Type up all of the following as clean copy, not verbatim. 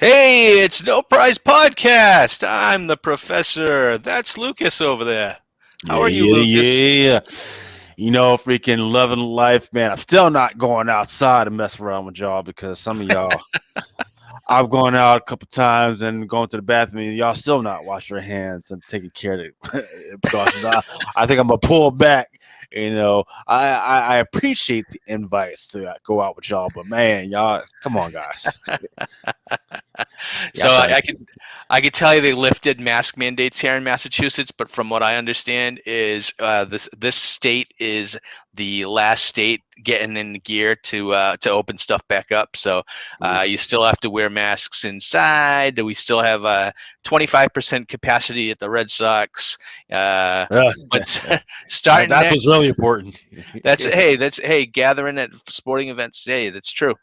Hey, it's No Prize Podcast. I'm the professor. That's Lucas over there. How Yeah, are you, yeah, Lucas? yeah. Freaking loving life, man. I'm still not going outside and mess around with y'all because some of y'all, I've gone out a couple times and going to the bathroom, and y'all still not washing your hands and taking care of the precautions. I think I'm gonna pull back. I appreciate the invites to go out with y'all, but man, y'all, come on, guys, So y'all trying I, to. I could I could tell you they lifted mask mandates here in Massachusetts, but from what I understand is this state is the last state getting in gear to open stuff back up. So you still have to wear masks inside. We still have 25% capacity at the Red Sox, but starting That's next. what's really important. That's gathering at sporting events. Hey, that's true.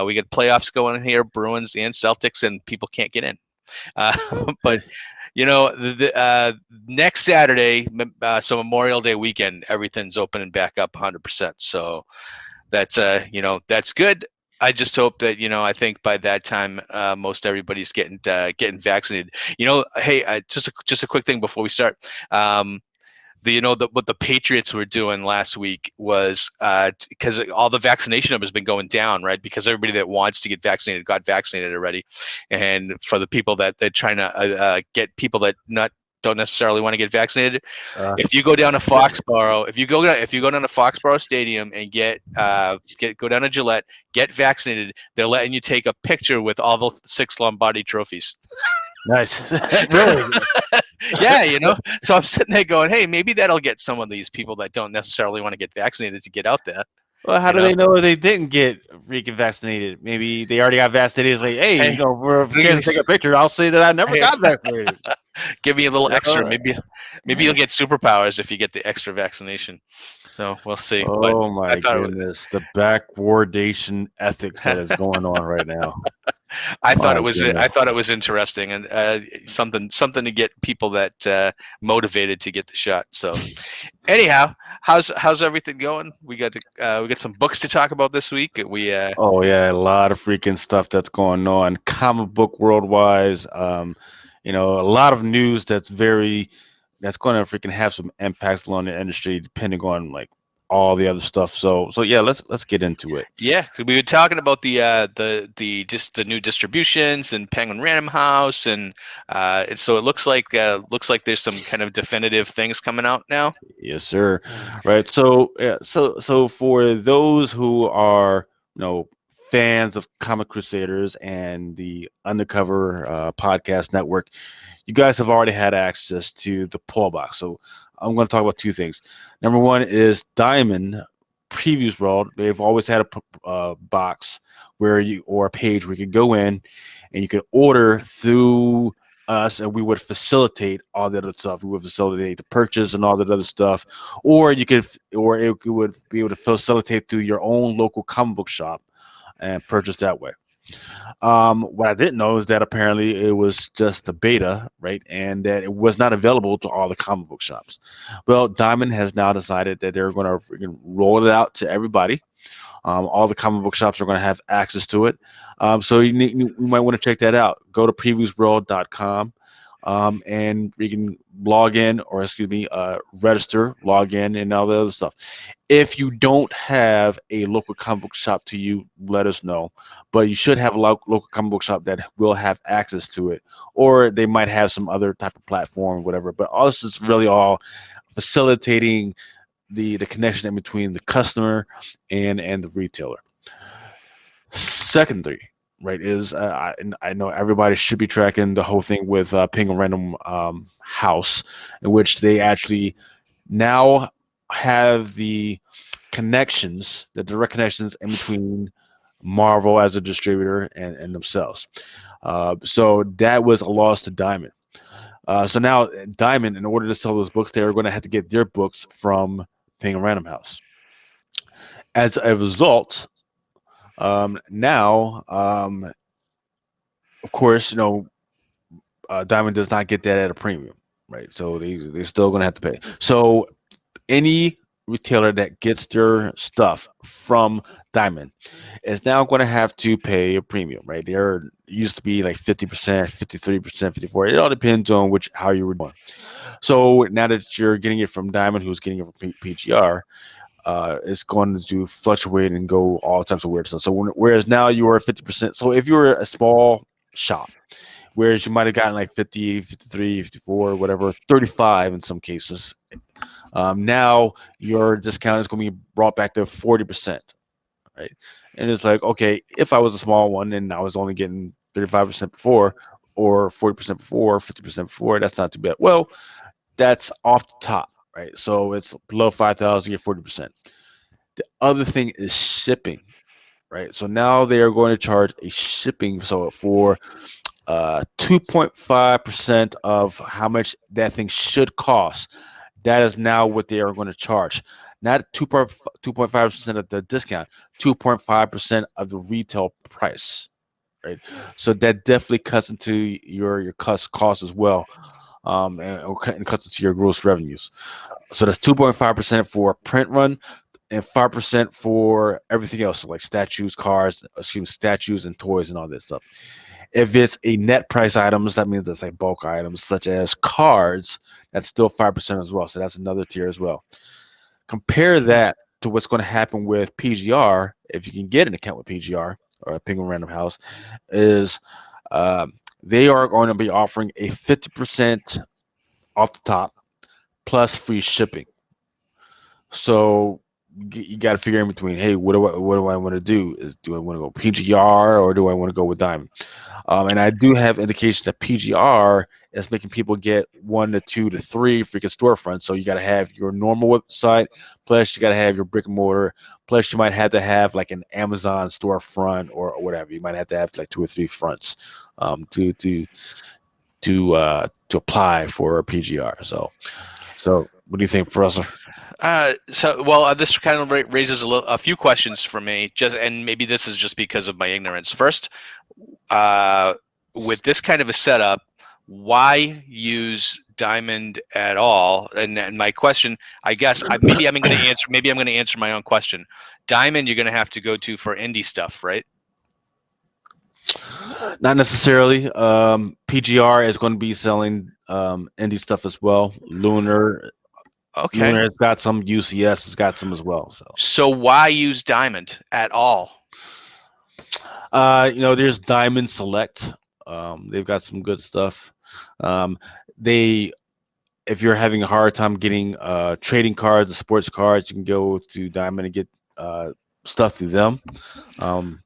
We got playoffs going here, Bruins and Celtics, and people can't get in. Uh, but next Saturday, so Memorial Day weekend, everything's opening back up 100%. So that's good. I just hope that I think by that time, most everybody's getting vaccinated. Hey, just a quick thing before we start. What the Patriots were doing last week was because all the vaccination numbers been going down, right? Because everybody that wants to get vaccinated got vaccinated already, and for the people that they're trying to get people that not don't necessarily want to get vaccinated. Uh, If you go down to Foxborough, if you go down to Foxborough Stadium and go down to Gillette, get vaccinated, they're letting you take a picture with all the 6 Lombardi trophies. nice, really. Yeah, So I'm sitting there going, hey, maybe that'll get some of these people that don't necessarily want to get vaccinated to get out there. Well, how You do know, they know they didn't get freaking vaccinated? Maybe they already got vaccinated. It's like, hey, hey, for a chance to take a picture, I'll say that I never hey, got vaccinated. give me a little You extra. know? Maybe you'll get superpowers if you get the extra vaccination. So we'll see. But Oh I my thought it was, goodness, the backwardation ethics that is going on right now. My I goodness. thought it was interesting and something to get people that motivated to get the shot. So anyhow, how's everything going? We got some books to talk about this week. Oh yeah, a lot of freaking stuff that's going on, comic book world-wise. A lot of news that's going to freaking have some impacts on the industry, depending on like all the other stuff. So yeah, let's get into it. Yeah, 'cause we were talking about the just the new distributions and Penguin Random House, and so it looks like there's some kind of definitive things coming out now. Yes, sir. Right. So, yeah, so for those who are, you know, fans of Comic Crusaders and the Undercover podcast network, you guys have already had access to the pull box. So, I'm going to talk about two things. Number one is Diamond Previews World. They've always had a box or a page where you could go in and you could order through us, and we would facilitate all that other stuff. We would facilitate the purchase and all that other stuff, or it would be able to facilitate through your own local comic book shop and purchase that way. What I didn't know is that apparently it was just the beta, right, and that it was not available to all the comic book shops. Well, Diamond has now decided that they're going to roll it out to everybody. All the comic book shops are going to have access to it. So you might want to check that out. Go to previewsworld.com, and you can log in, or excuse me, register, log in, and all the other stuff. If you don't have a local comic book shop to you, let us know. But you should have a local comic book shop that will have access to it, or they might have some other type of platform, whatever. But all this is really all facilitating the connection in between the customer and the retailer. Secondly, right, is I know everybody should be tracking the whole thing with Penguin Random House, in which they actually now have the direct connections in between Marvel as a distributor and themselves. So that was a loss to Diamond. So now Diamond, in order to sell those books, they're going to have to get their books from Penguin Random House. As a result, now, of course, Diamond does not get that at a premium, right? So they're still going to have to pay. So any retailer that gets their stuff from Diamond, is now going to have to pay a premium, right? There used to be like 50%, 53%, 54. It all depends on which how you were doing. So now that you're getting it from Diamond, who's getting it from PGR, it's going to fluctuate and go all types of weird stuff. So whereas now you are 50%. So if you were a small shop, whereas you might have gotten like 50, 53, 54, whatever, 35 in some cases, now your discount is going to be brought back to 40%, right? And it's like, okay, if I was a small one and I was only getting 35% before, or 40% before, 50% before, that's not too bad. Well, that's off the top, right? So it's below 5,000, you get 40%. The other thing is shipping, right? So now they are going to charge a shipping. So for 2.5% of how much that thing should cost, that is now what they are going to charge. Not 2.5% of the discount, 2.5% of the retail price, right? So that definitely cuts into your cost as well, and cuts into your gross revenues. So that's 2.5% for print run, and 5% for everything else, so like statues, cars, excuse me, statues and toys and all this stuff. If it's a net price items, that means it's like bulk items such as cards. That's still 5% as well. So that's another tier as well. Compare Hmm. that to what's going to happen with PGR if you can get an account with PGR or a Penguin Random House. Is they are going to be offering a 50% off the top plus free shipping. So you got to figure in between. Hey, what do I want to do? Do I want to go PGR or do I want to go with Diamond? And I do have indication that PGR is making people get 1 to 2 to 3 freaking storefronts. So you got to have your normal website, plus you got to have your brick and mortar, plus you might have to have like an Amazon storefront or whatever. You might have to have like 2 or 3 fronts to apply for a PGR. So what do you think, Professor? This kind of raises a few questions for me. And maybe this is just because of my ignorance. First, uh, with this kind of a setup, why use Diamond at all? And my question, I guess, maybe I'm going to answer. Maybe I'm going to answer my own question. Diamond, you're going to have to go to for indie stuff, right? Not necessarily. PGR is going to be selling indie stuff as well. Okay. Lunar has got some. UCS has got some as well. So, So why use Diamond at all? there's Diamond Select. They've got some good stuff. Um, they, if you're having a hard time getting trading cards, the sports cards, you can go to Diamond and get stuff through them. Um,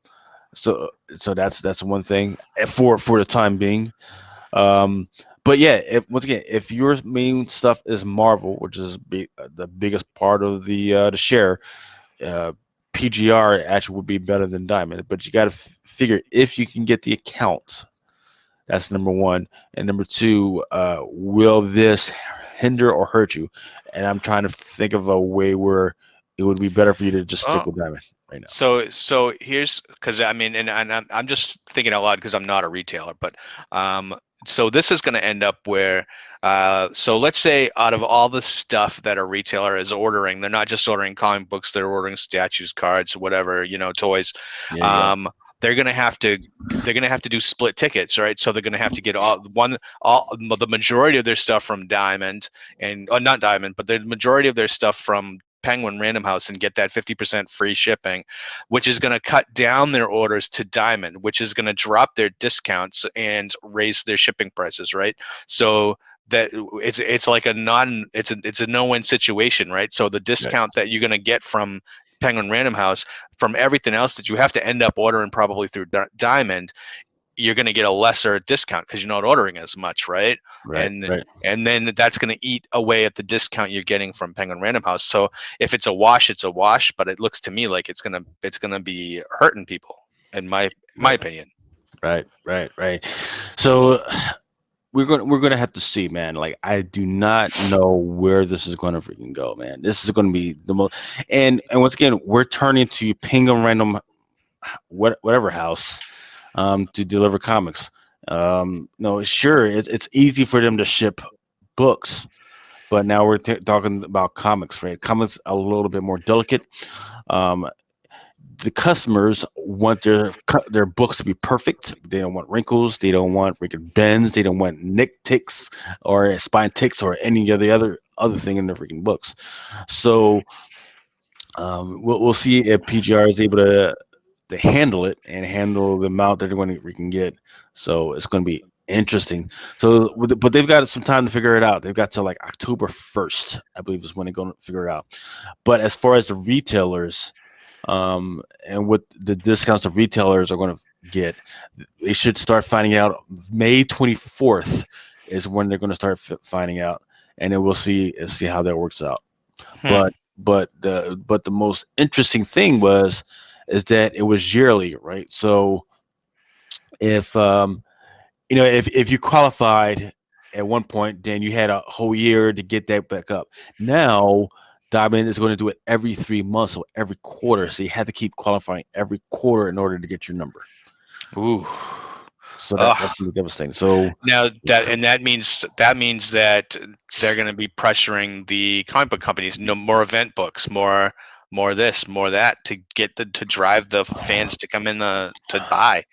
so that's one thing for the time being. Um, but yeah, if once again, if your main stuff is Marvel, which is the biggest part of the share, uh, PGR actually would be better than Diamond. But you got to figure if you can get the account. That's number one, and number two, will this hinder or hurt you? And I'm trying to think of a way where it would be better for you to just stick Oh, with Diamond right now. so here's because I mean, and I'm just thinking out loud because I'm not a retailer, but um, so this is going to end up where, so let's say out of all the stuff that a retailer is ordering, they're not just ordering comic books, they're ordering statues, cards, whatever, toys. There you go. Um, they're going to have to they're going to have to do split tickets, right? So they're going to have to get all the majority of their stuff from Diamond and not Diamond, but the majority of their stuff from Penguin Random House and get that 50% free shipping, which is going to cut down their orders to Diamond, which is going to drop their discounts and raise their shipping prices, right? So that it's like it's a no-win situation, right? So the Right. discount that you're going to get from Penguin Random House from everything else that you have to end up ordering probably through Diamond, you're going to get a lesser discount because you're not ordering as much, right? Right. And Right. and then that's going to eat away at the discount you're getting from Penguin Random House. So if it's a wash, it's a wash. But it looks to me like it's gonna be hurting people, in my Right. opinion. Right. Right. Right. So we're gonna have to see, man. Like I do not know where this is gonna freaking go, man. This is gonna be the most, and once again, we're turning to Penguin Random whatever house to deliver comics. No, sure, it's easy for them to ship books, but now we're talking about comics, right? Comics a little bit more delicate. Um, the customers want their books to be perfect. They don't want wrinkles. They don't want freaking bends. They don't want nick ticks or spine ticks or any of the other thing in the freaking books. So we'll see if PGR is able to handle it and handle the amount that they're going to we can get. So it's going to be interesting. So, but they've got some time to figure it out. They've got to like October 1st, I believe, is when they're going to figure it out. But as far as the retailers, and what the discounts the retailers are going to get, they should start finding out May 24th is when they're going to start finding out, and then we'll see how that works out. Hmm. But the most interesting thing is that it was yearly, right? So if if you qualified at one point, then you had a whole year to get that back up. Now Diamond is going to do it every 3 months, so every quarter. So you have to keep qualifying every quarter in order to get your number. Ooh. So that's Ugh. gonna be devastating. So Now that means that they're going to be pressuring the comic book companies, no more event books, more this, more that, to get to drive the fans to come in to buy.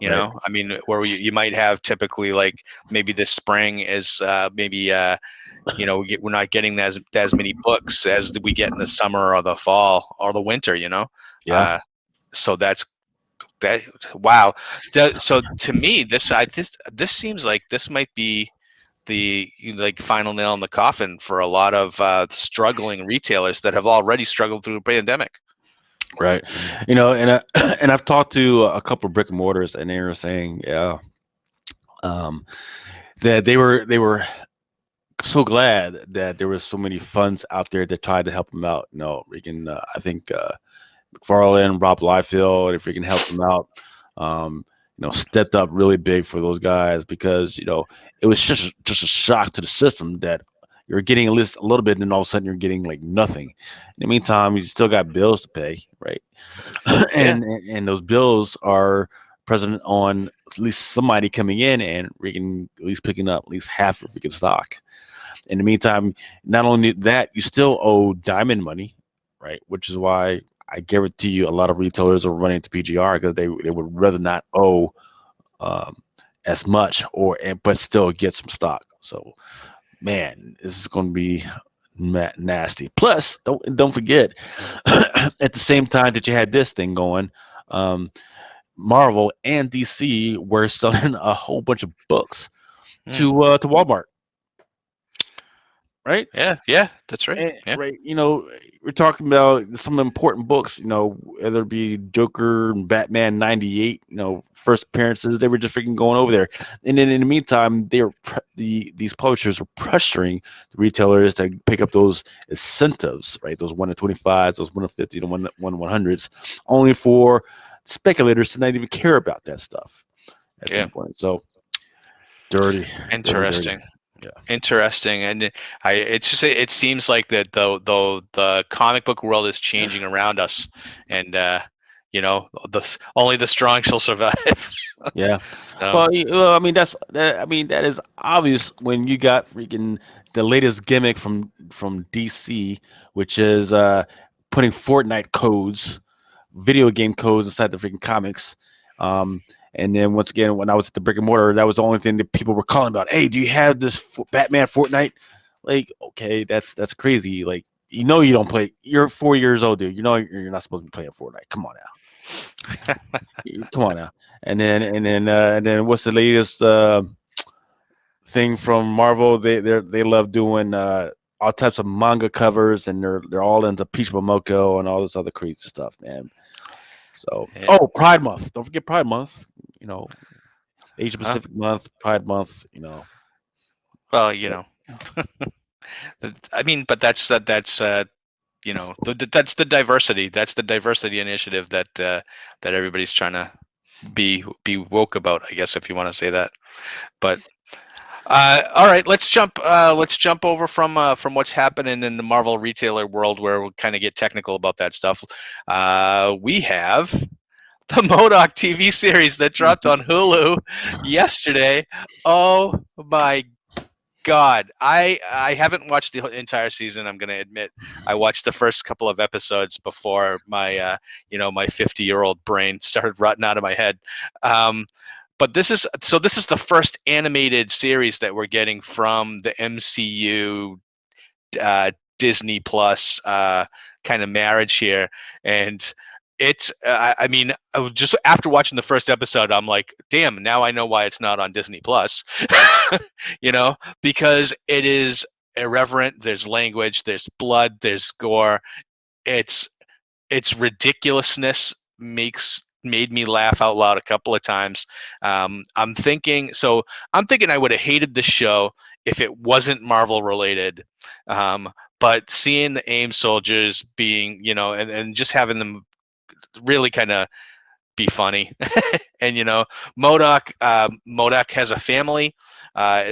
right, I mean, where you might have typically, like, maybe this spring is maybe we're not getting as many books as we get in the summer or the fall or the winter. yeah, Uh, so that wow. So to me, this seems like this might be the like final nail in the coffin for a lot of struggling retailers that have already struggled through the pandemic. right. And and I've talked to a couple of brick and mortars, and they were saying, yeah, um, that they were so glad that there was so many funds out there that tried to help them out. We can, I think, McFarlane, Rob Liefeld, if we can help them out, um, stepped up really big for those guys because it was just a shock to the system that you're getting at least a little bit, and then all of a sudden you're getting like nothing. In the meantime, you still got bills to pay, right? Yeah, and those bills are present on at least somebody coming in and we can at least picking up at least half of freaking stock. In the meantime, not only that, you still owe Diamond money, right? Which is why I guarantee you a lot of retailers are running to PGR because they would rather not owe um, as much but still get some stock. So man, this is going to be nasty. Plus, don't forget, at the same time that you had this thing going, um, Marvel and DC were selling a whole bunch of books hmm. to Walmart, right? Yeah, that's right. Yeah, Right, we're talking about some important books, whether it be Joker and Batman '98, first appearances. They were just freaking going over there, and then in the meantime, these publishers were pressuring the retailers to pick up those incentives, right? Those 1 to 25s, those 1 to 50, the 1 100s, only for speculators to not even care about that stuff at yeah. some point. So dirty, dirty, dirty. Interesting. Yeah. Interesting. And it seems like that the comic book world is changing around us, and only the strong shall survive. Yeah. So Well, I mean that is obvious when you got freaking the latest gimmick from DC, which is putting Fortnite codes, video game codes inside the freaking comics. Um, and then once again, when I was at the brick and mortar, that was the only thing that people were calling about. Hey, do you have this Batman Fortnite? Like, okay, that's crazy. Like, you don't play. You're 4 years old, dude. You're not supposed to be playing Fortnite. Come on now. Come on now. And then what's the latest thing from Marvel? They love doing all types of manga covers, and they're all into Peach Momoko and all this other crazy stuff, man. So, yeah. oh, Pride Month. Don't forget Pride Month. You know, Asia Huh? Pacific Month, Pride Month. Well, But, I mean, but that's that's the diversity. That's the diversity initiative that everybody's trying to be woke about, I guess, if you want to say that. But all right, let's jump over from what's happening in the Marvel retailer world, where we'll kind of get technical about that stuff. We have the M.O.D.O.K TV series that dropped on Hulu yesterday. Oh my God, I haven't watched the entire season. I'm going to admit I watched the first couple of episodes before my my 50-year-old brain started rotting out of my head. Um, but this is the first animated series that we're getting from the MCU uh, Disney Plus kind of marriage here, and it's I mean just after watching the first episode, I'm like, damn, now I know why it's not on Disney Plus, because it is irreverent. There's language, there's blood, there's gore. It's its ridiculousness made me laugh out loud a couple of times. I'm thinking I would have hated the show if it wasn't Marvel related. Um, but seeing the AIM soldiers being, and just having them really kind of be funny, and M.O.D.O.K has a family.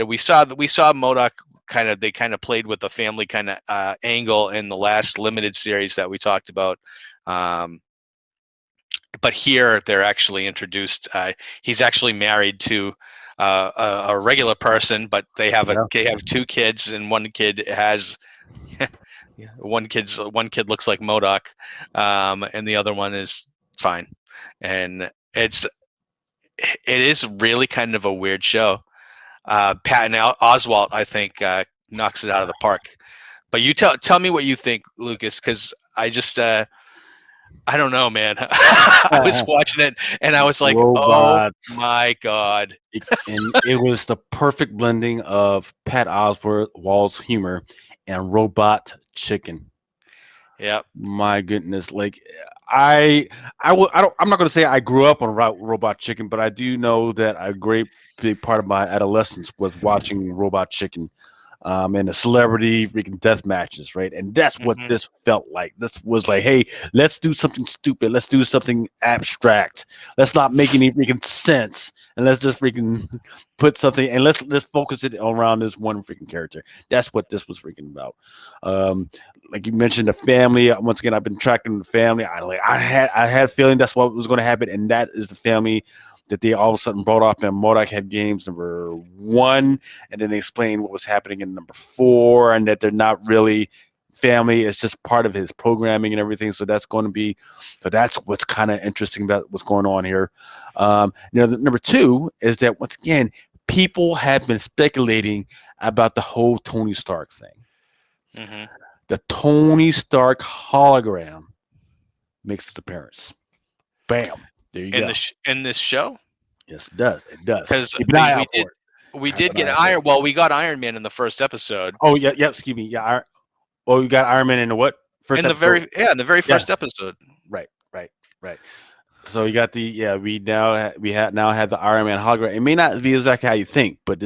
We saw M.O.D.O.K they kind of played with the family kind of angle in the last limited series that we talked about. Um, but here they're actually introduced. He's actually married to a regular person, but Yeah. they have two kids, and one kid has one kid looks like M.O.D.O.K, and the other one is fine, and it is really kind of a weird show. Patton Oswalt, I think, knocks it out of the park. But you tell me what you think, Lucas, because I don't know, man. I was watching it and I was like, "Oh Robots. my god!" And it was the perfect blending of Pat Oswalt's humor and Robot Chicken. Yep. My goodness, like I don't, I'm not going to say I grew up on Robot Chicken, but I do know that a great big part of my adolescence was watching Robot Chicken, and the celebrity freaking death matches, right? And that's what Hmm. this felt like. This was like, hey, let's do something stupid. Let's do something abstract. Let's not make any freaking sense, and let's just freaking put something, and let's focus it around this one freaking character. That's what this was freaking about. Um, like you mentioned, the family. Once again, I've been tracking the family. I had a feeling that's what was going to happen, and that is the family that they all of a sudden brought off. And M.O.D.O.K had games number 1, and then they explained what was happening in number 4, and that they're not really family. It's just part of his programming and everything. So that's what's kind of interesting about what's going on here. Number 2 is that once again, people have been speculating about the whole Tony Stark thing. Hmm. The Tony Stark hologram makes its appearance. Bam. There you go. In this show, Yes, it does. It does. because Keep an eye out for it. we Have did an eye get out for it. Iron. Well, we got Iron Man in the first episode. Oh yeah, yeah. Excuse me. Yeah. Oh, you got Iron Man in the what? First episode. In the very Yeah. first episode. Right. Right. Right. So you got the yeah. We now have the Iron Man hologram. It may not be exactly how you think, but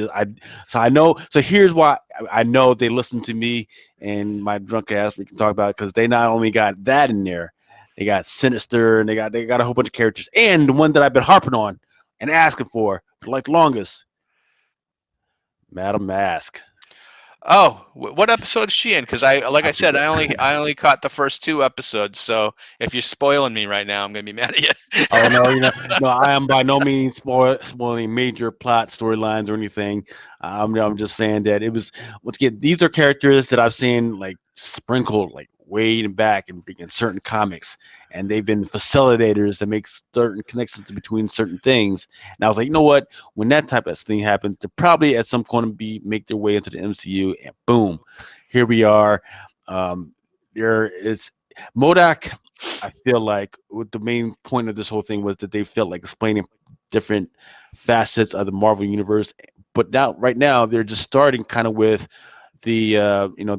I know. So here's why I know they listen to me and my drunk ass. We can talk about it because they not only got that in there, they got Sinister, and they got a whole bunch of characters, and the one that I've been harping on and asking for like longest, Madam Mask. Oh, what episode is she in? Because like I I said, forget. I only caught the first 2 episodes. So if you're spoiling me right now, I'm gonna be mad at you. Oh no, no, I am by no means spoiling major plot storylines or anything. I'm just saying that it was once again these are characters that I've seen like sprinkled like way back in freaking certain comics, and they've been facilitators that make certain connections between certain things. And I was like, you know what? When that type of thing happens, they're probably at some point be make their way into the MCU, and boom, here we are. Um, there is M.O.D.O.K. I feel like what the main point of this whole thing was that they felt like explaining different facets of the Marvel universe. But now, right now, they're just starting kind of with the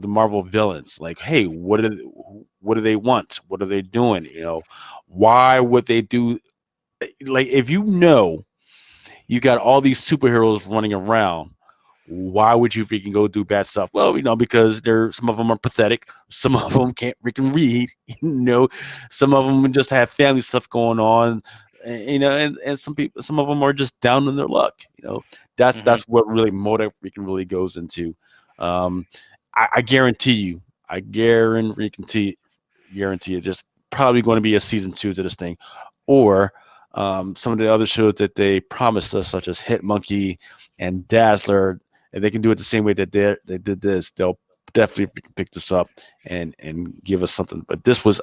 Marvel villains. Like, hey, what do they want? What are they doing? Why would they do like if you got all these superheroes running around, why would you freaking go do bad stuff? Well, because some of them are pathetic, some of them can't freaking read, some of them just have family stuff going on, and some of them are just down in their luck. That's Hmm. that's what really Moda freaking really goes into. Um, I guarantee you, I guarantee you, there's probably going to be a season 2 to this thing, or some of the other shows that they promised us, such as Hit Monkey and Dazzler. if they can do it the same way that they did this, they'll definitely pick this up and give us something. But this was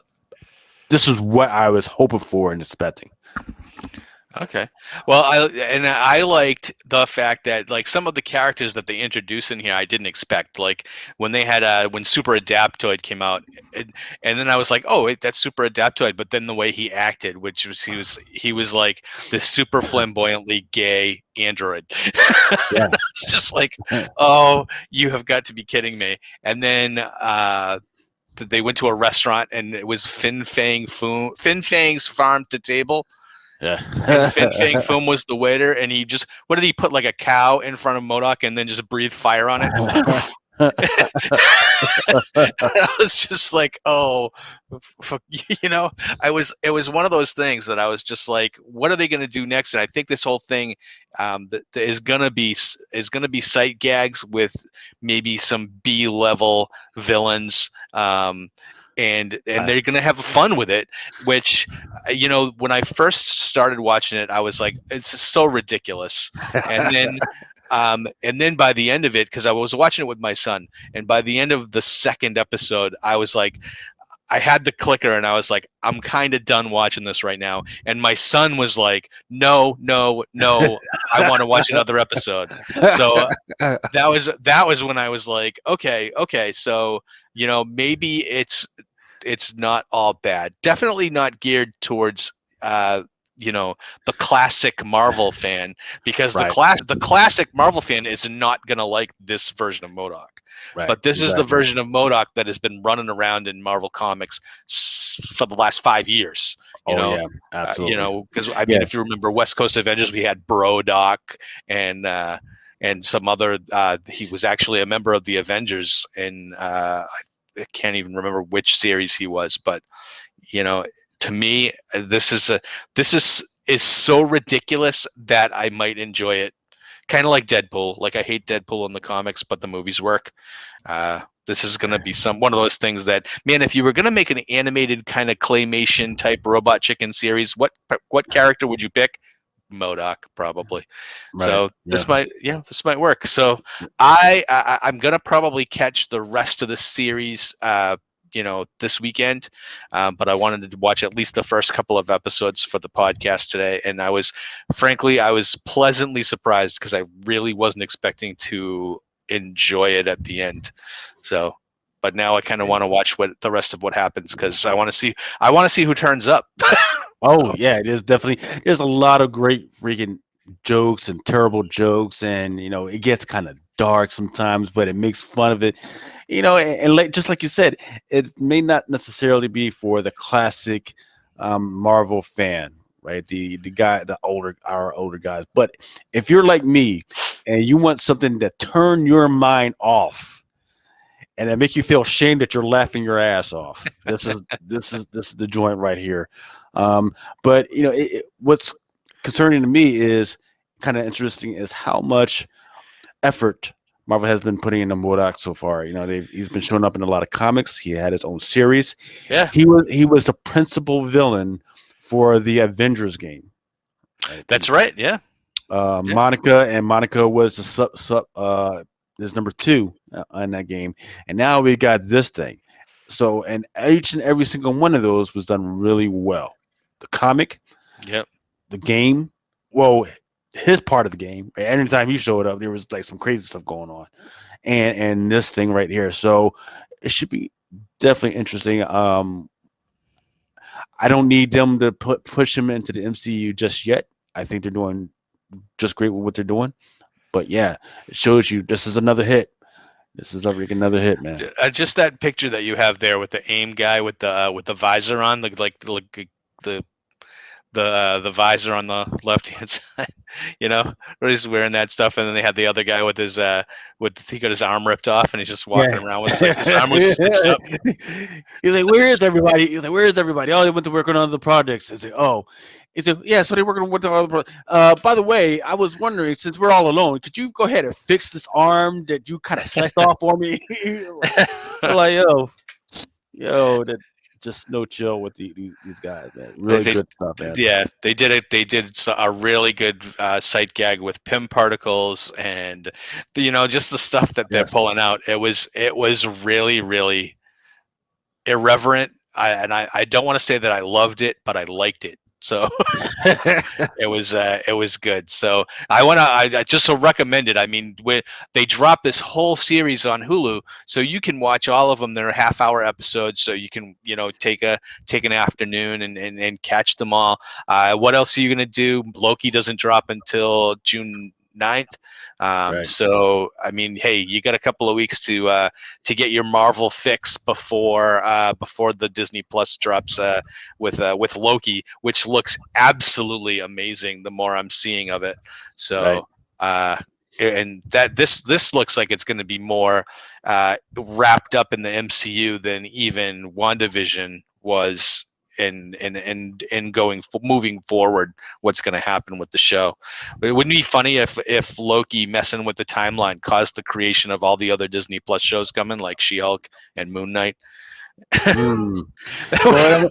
what I was hoping for and expecting. Okay. Well, I liked the fact that like some of the characters that they introduced in here I didn't expect. Like when they had when Super Adaptoid came out, and then I was like, oh wait, that's Super Adaptoid. But then the way he acted, which was he was like this super flamboyantly gay android. Yeah. It's just like, oh, you have got to be kidding me. And then they went to a restaurant and it was Fin Fang's farm to table, and Fin Fang Yeah. Foom was the waiter, and he just what did he put like a cow in front of M.O.D.O.K and then just breathe fire on it? Go poof. I was just like, oh, you know, it was one of those things that I was just like, what are they going to do next? And I think this whole thing that is going to be sight gags with maybe some B-level villains. And they're going to have fun with it, which, when I first started watching it, I was like, it's so ridiculous. And then by the end of it, because I was watching it with my son, and by the end of the second episode, I was like, I had the clicker and I was like, I'm kind of done watching this right now. And my son was like, no, no, no, I want to watch another episode. So that was when I was like, okay, so maybe it's not all bad. Definitely not geared towards you know the classic Marvel fan, because Right. the classic Marvel fan is not going to like this version of M.O.D.O.K. Right. But this is the Exactly. version of M.O.D.O.K that has been running around in Marvel Comics for the last 5 years. Oh yeah. Absolutely. Because I mean, Yeah. if you remember West Coast Avengers, we had Bro-Doc and some other. He was actually a member of the Avengers, and I can't even remember which series he was, but you know, to me, this is so ridiculous that I might enjoy it. Kind of like Deadpool. Like I hate Deadpool in the comics, but the movies work. This is going to be one of those things that, man, if you were going to make an animated kind of claymation type Robot Chicken series, what character would you pick? M.O.D.O.K. probably. Right. So Yeah. this might work. So I'm gonna probably catch the rest of the series this weekend, but I wanted to watch at least the first couple of episodes for the podcast today, and I was pleasantly surprised because I really wasn't expecting to enjoy it at the end. So, but now I kind of want to watch what the rest of what happens, because I want to see who turns up. Oh So yeah, there's a lot of great freaking jokes and terrible jokes, and it gets kind of dark sometimes, but it makes fun of it. And like, just like you said, it may not necessarily be for the classic Marvel fan, right? The guy, our older guys. But if you're like me and you want something to turn your mind off and it make you feel ashamed that you're laughing your ass off. This is the joint right here. Um, but what's concerning to me is kind of interesting is how much effort Marvel has been putting into M.O.D.O.K so far. He's been showing up in a lot of comics. He had his own series. yeah, He was the principal villain for the Avengers game. Right? that's right. Yeah, yeah, Monica was the is number two in that game, and now we got this thing. So, and each and every single one of those was done really well. The comic, yep. the game, well, his part of the game. Every time he showed up, there was like some crazy stuff going on, and this thing right here. So, it should be definitely interesting. I don't need them to push him into the MCU just yet. I think they're doing just great with what they're doing. But yeah, it shows you this is another hit. This is another hit, man. Just that picture that you have there with the AIM guy with the visor on, the the visor on the left hand side, where he's wearing that stuff, and then they had the other guy with he got his arm ripped off, and he's just walking Yeah. around with his arm was stitched up. He's like, where is everybody? He's like, where is everybody? Oh, they went to work on other projects. He's like, oh. He's like, yeah, so they working on other projects. By the way, I was wondering, since we're all alone, could you go ahead and fix this arm that you kind of sliced off for me? Like, yo, that just no chill with these guys, man. Really They good stuff, man. yeah, they did it. They did a really good sight gag with Pym particles, and just the stuff that they're Yes. pulling out. It was really really irreverent. I don't want to say that I loved it, but I liked it. So it was good. So I just so recommend it. I mean, they dropped this whole series on Hulu, so you can watch all of them. They're half-hour episodes, so you can take an afternoon and catch them all. What else are you gonna do? Loki doesn't drop until June 9th. Right. So I mean, hey, you got a couple of weeks to get your Marvel fix before the Disney Plus drops with Loki, which looks absolutely amazing. The more I'm seeing of it, Right. so and that this looks like it's going to be more wrapped up in the MCU than even WandaVision was. And moving forward, what's going to happen with the show? It wouldn't be funny if Loki messing with the timeline caused the creation of all the other Disney Plus shows coming, like She-Hulk and Moon Knight. Mm. Well,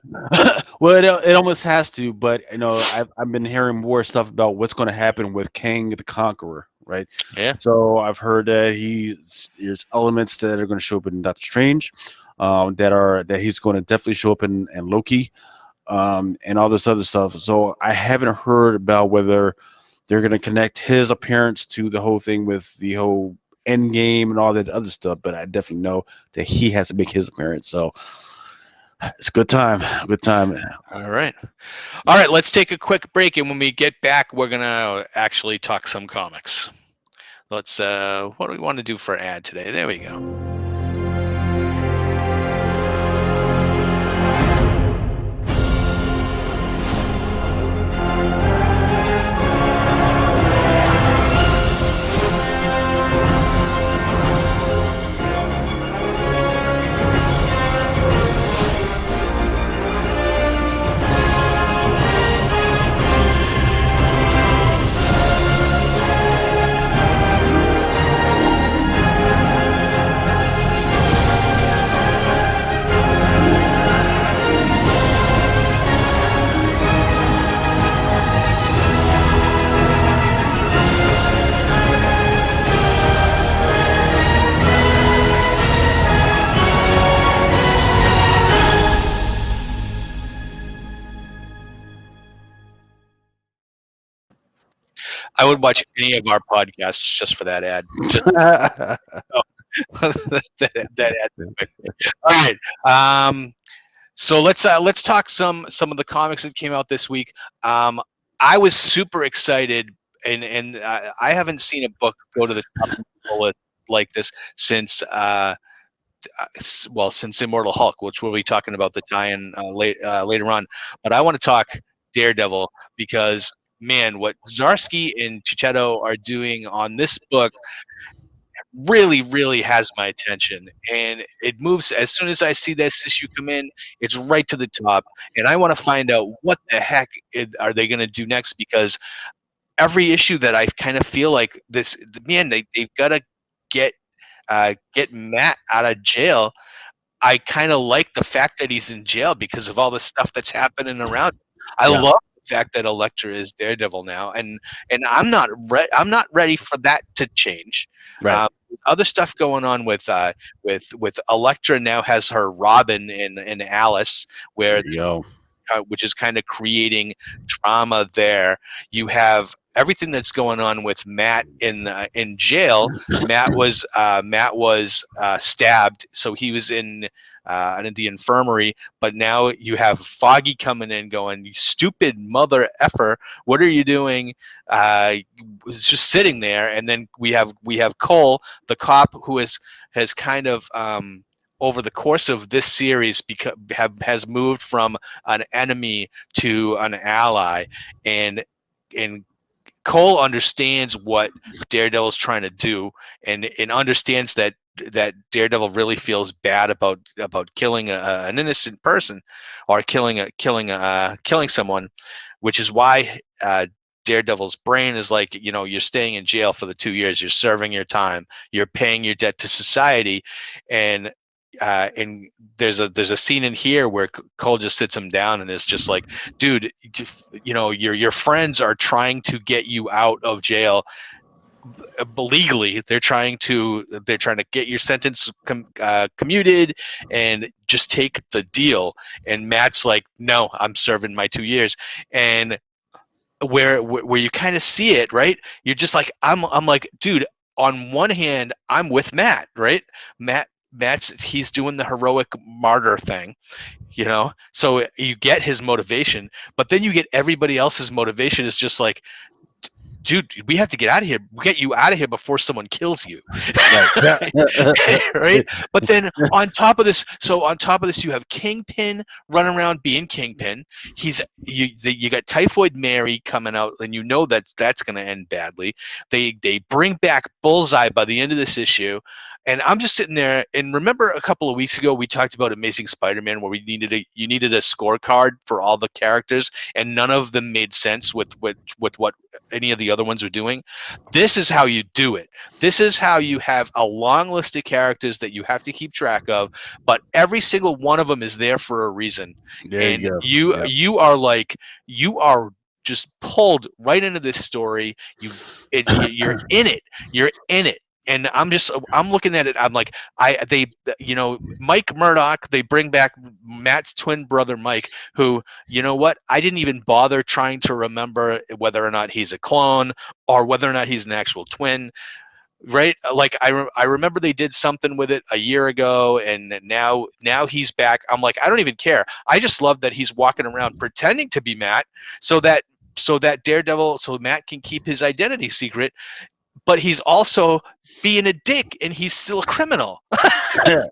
well, it almost has to, but I've been hearing more stuff about what's going to happen with Kang the Conqueror, right? Yeah. So I've heard that there's elements that are going to show up in Doctor Strange, that he's going to definitely show up in Loki, and all this other stuff. So I haven't heard about whether they're going to connect his appearance to the whole thing with the whole end game and all that other stuff, but I definitely know that he has to make his appearance. So it's a good time. Good time. All right. Let's take a quick break, and when we get back, we're gonna actually talk some comics. Let's. What do we want to do for ad today? There we go. I would watch any of our podcasts just for that ad. Just that ad. All right. So let's talk some of the comics that came out this week. I was super excited, and I haven't seen a book go to the top of the bullet like this since since Immortal Hulk, which we'll be talking about the tie-in later on. But I want to talk Daredevil because, man, what Zdarsky and Chichetto are doing on this book really, really has my attention. And it moves as soon as I see this issue come in, it's right to the top. And I want to find out what the heck are they going to do next, because every issue that I kind of feel like this, man, they've got to get Matt out of jail. I kind of like the fact that he's in jail because of all the stuff that's happening around him. I Yeah. love the fact that Elektra is Daredevil now, and I'm not ready for that to change. Right. Other stuff going on with Elektra now has her Robin and Alice, There where you go. which is kind of creating drama there. You have everything that's going on with Matt in jail. Matt was stabbed, so he was in the infirmary. But now you have Foggy coming in, going, "You stupid mother effer! What are you doing?" Was just sitting there, and then we have Cole, the cop, who has kind of over the course of this series has moved from an enemy to an ally, and Cole understands what Daredevil's trying to do, and understands that Daredevil really feels bad about killing an innocent person, or killing someone, which is why Daredevil's brain is like, you're staying in jail for the 2 years, you're serving your time, you're paying your debt to society, and and there's a scene in here where Cole just sits him down and is just like, dude, your friends are trying to get you out of jail legally. They're trying to get your sentence commuted and just take the deal. And Matt's like, no, I'm serving my 2 years. And where you kind of see it, right? You're just like, I'm like, dude, on one hand, I'm with Matt, right? He's doing the heroic martyr thing, so you get his motivation, but then you get everybody else's motivation is just like, dude, we have to get out of here. We get you out of here before someone kills you. Right. Yeah. Right? But then on top of this, you have Kingpin running around being Kingpin. You got Typhoid Mary coming out, and that's going to end badly. They bring back Bullseye by the end of this issue. And I'm just sitting there, and remember a couple of weeks ago we talked about Amazing Spider-Man, where you needed a scorecard for all the characters, and none of them made sense with what any of the other ones were doing. This is how you do it. This is how you have a long list of characters that you have to keep track of, but every single one of them is there for a reason. There And you go. Yep. you are just pulled right into this story. You're in it. You're in it. And I'm looking at it. I'm like, Mike M.O.D.O.K, they bring back Matt's twin brother, Mike, who, you know what? I didn't even bother trying to remember whether or not he's a clone or whether or not he's an actual twin. Right? Like I remember they did something with it a year ago, and now he's back. I'm like, I don't even care. I just love that he's walking around pretending to be Matt, so that Daredevil, so Matt can keep his identity secret, but he's also being a dick, and he's still a criminal. Yeah.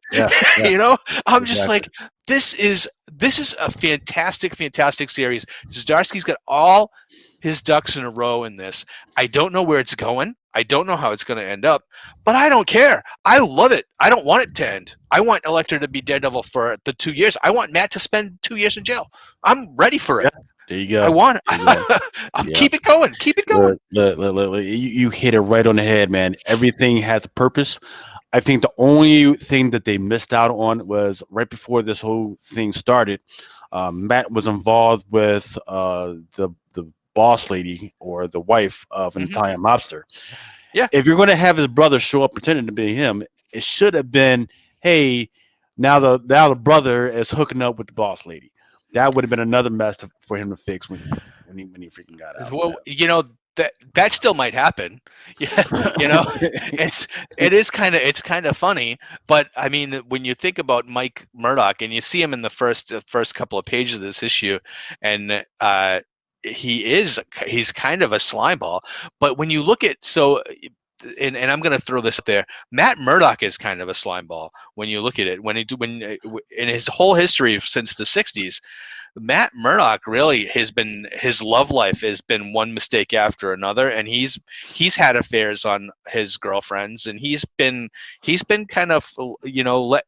I'm just like, this is a fantastic series. Zdarsky's got all his ducks in a row in this. I don't know where it's going. I don't know how it's going to end up, but I don't care. I love it. I don't want it to end. I want Elektra to be Daredevil for the 2 years. I want Matt to spend 2 years in jail. I'm ready for it. There you go. I want it. Keep it going. Keep it going. Look, you hit it right on the head, man. Everything has a purpose. I think the only thing that they missed out on was right before this whole thing started, Matt was involved with the boss lady or the wife of an Italian mobster. Yeah. If you're going to have his brother show up pretending to be him, it should have been, hey, now the brother is hooking up with the boss lady. That would have been another mess for him to fix when he freaking got out. Well, that still might happen. Yeah, it's kind of funny, but I mean, when you think about Mike M.O.D.O.K, and you see him in the first couple of pages of this issue, and he's kind of a slimeball, but when you look at and I'm going to throw this up there. Matt M.O.D.O.K is kind of a slimeball when you look at it. When in his whole history since the '60s, Matt M.O.D.O.K really his love life has been one mistake after another, and he's had affairs on his girlfriends, and he's been kind of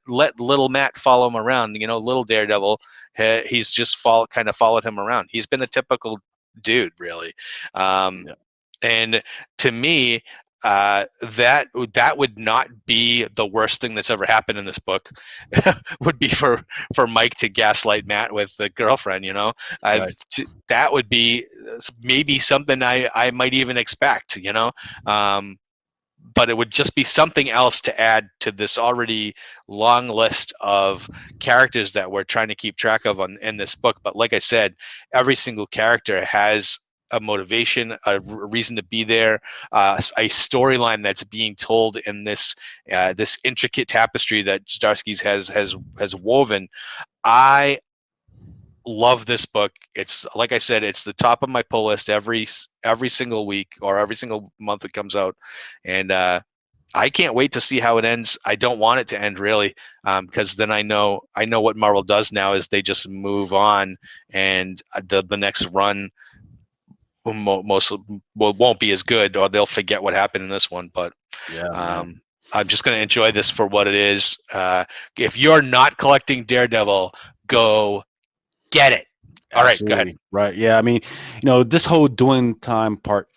let little Matt follow him around. Little Daredevil, he's just kind of followed him around. He's been a typical dude, really. And to me, that would not be the worst thing that's ever happened in this book. Would be for Mike to gaslight Matt with the girlfriend. Right. That would be maybe something I might even expect. But it would just be something else to add to this already long list of characters that we're trying to keep track of in this book. But like I said, every single character has a motivation, a reason to be there, a storyline that's being told in this intricate tapestry that Zdarsky's has woven. I love this book. It's, like I said, it's the top of my pull list every single week or every single month it comes out, and I can't wait to see how it ends. I don't want it to end, really, because then I know what Marvel does now is they just move on, and the next run won't be as good, or they'll forget what happened in this one. But I'm just going to enjoy this for what it is. If you're not collecting Daredevil, go get it. All right, go ahead. Absolutely. Right. Yeah. I mean, this whole doing time part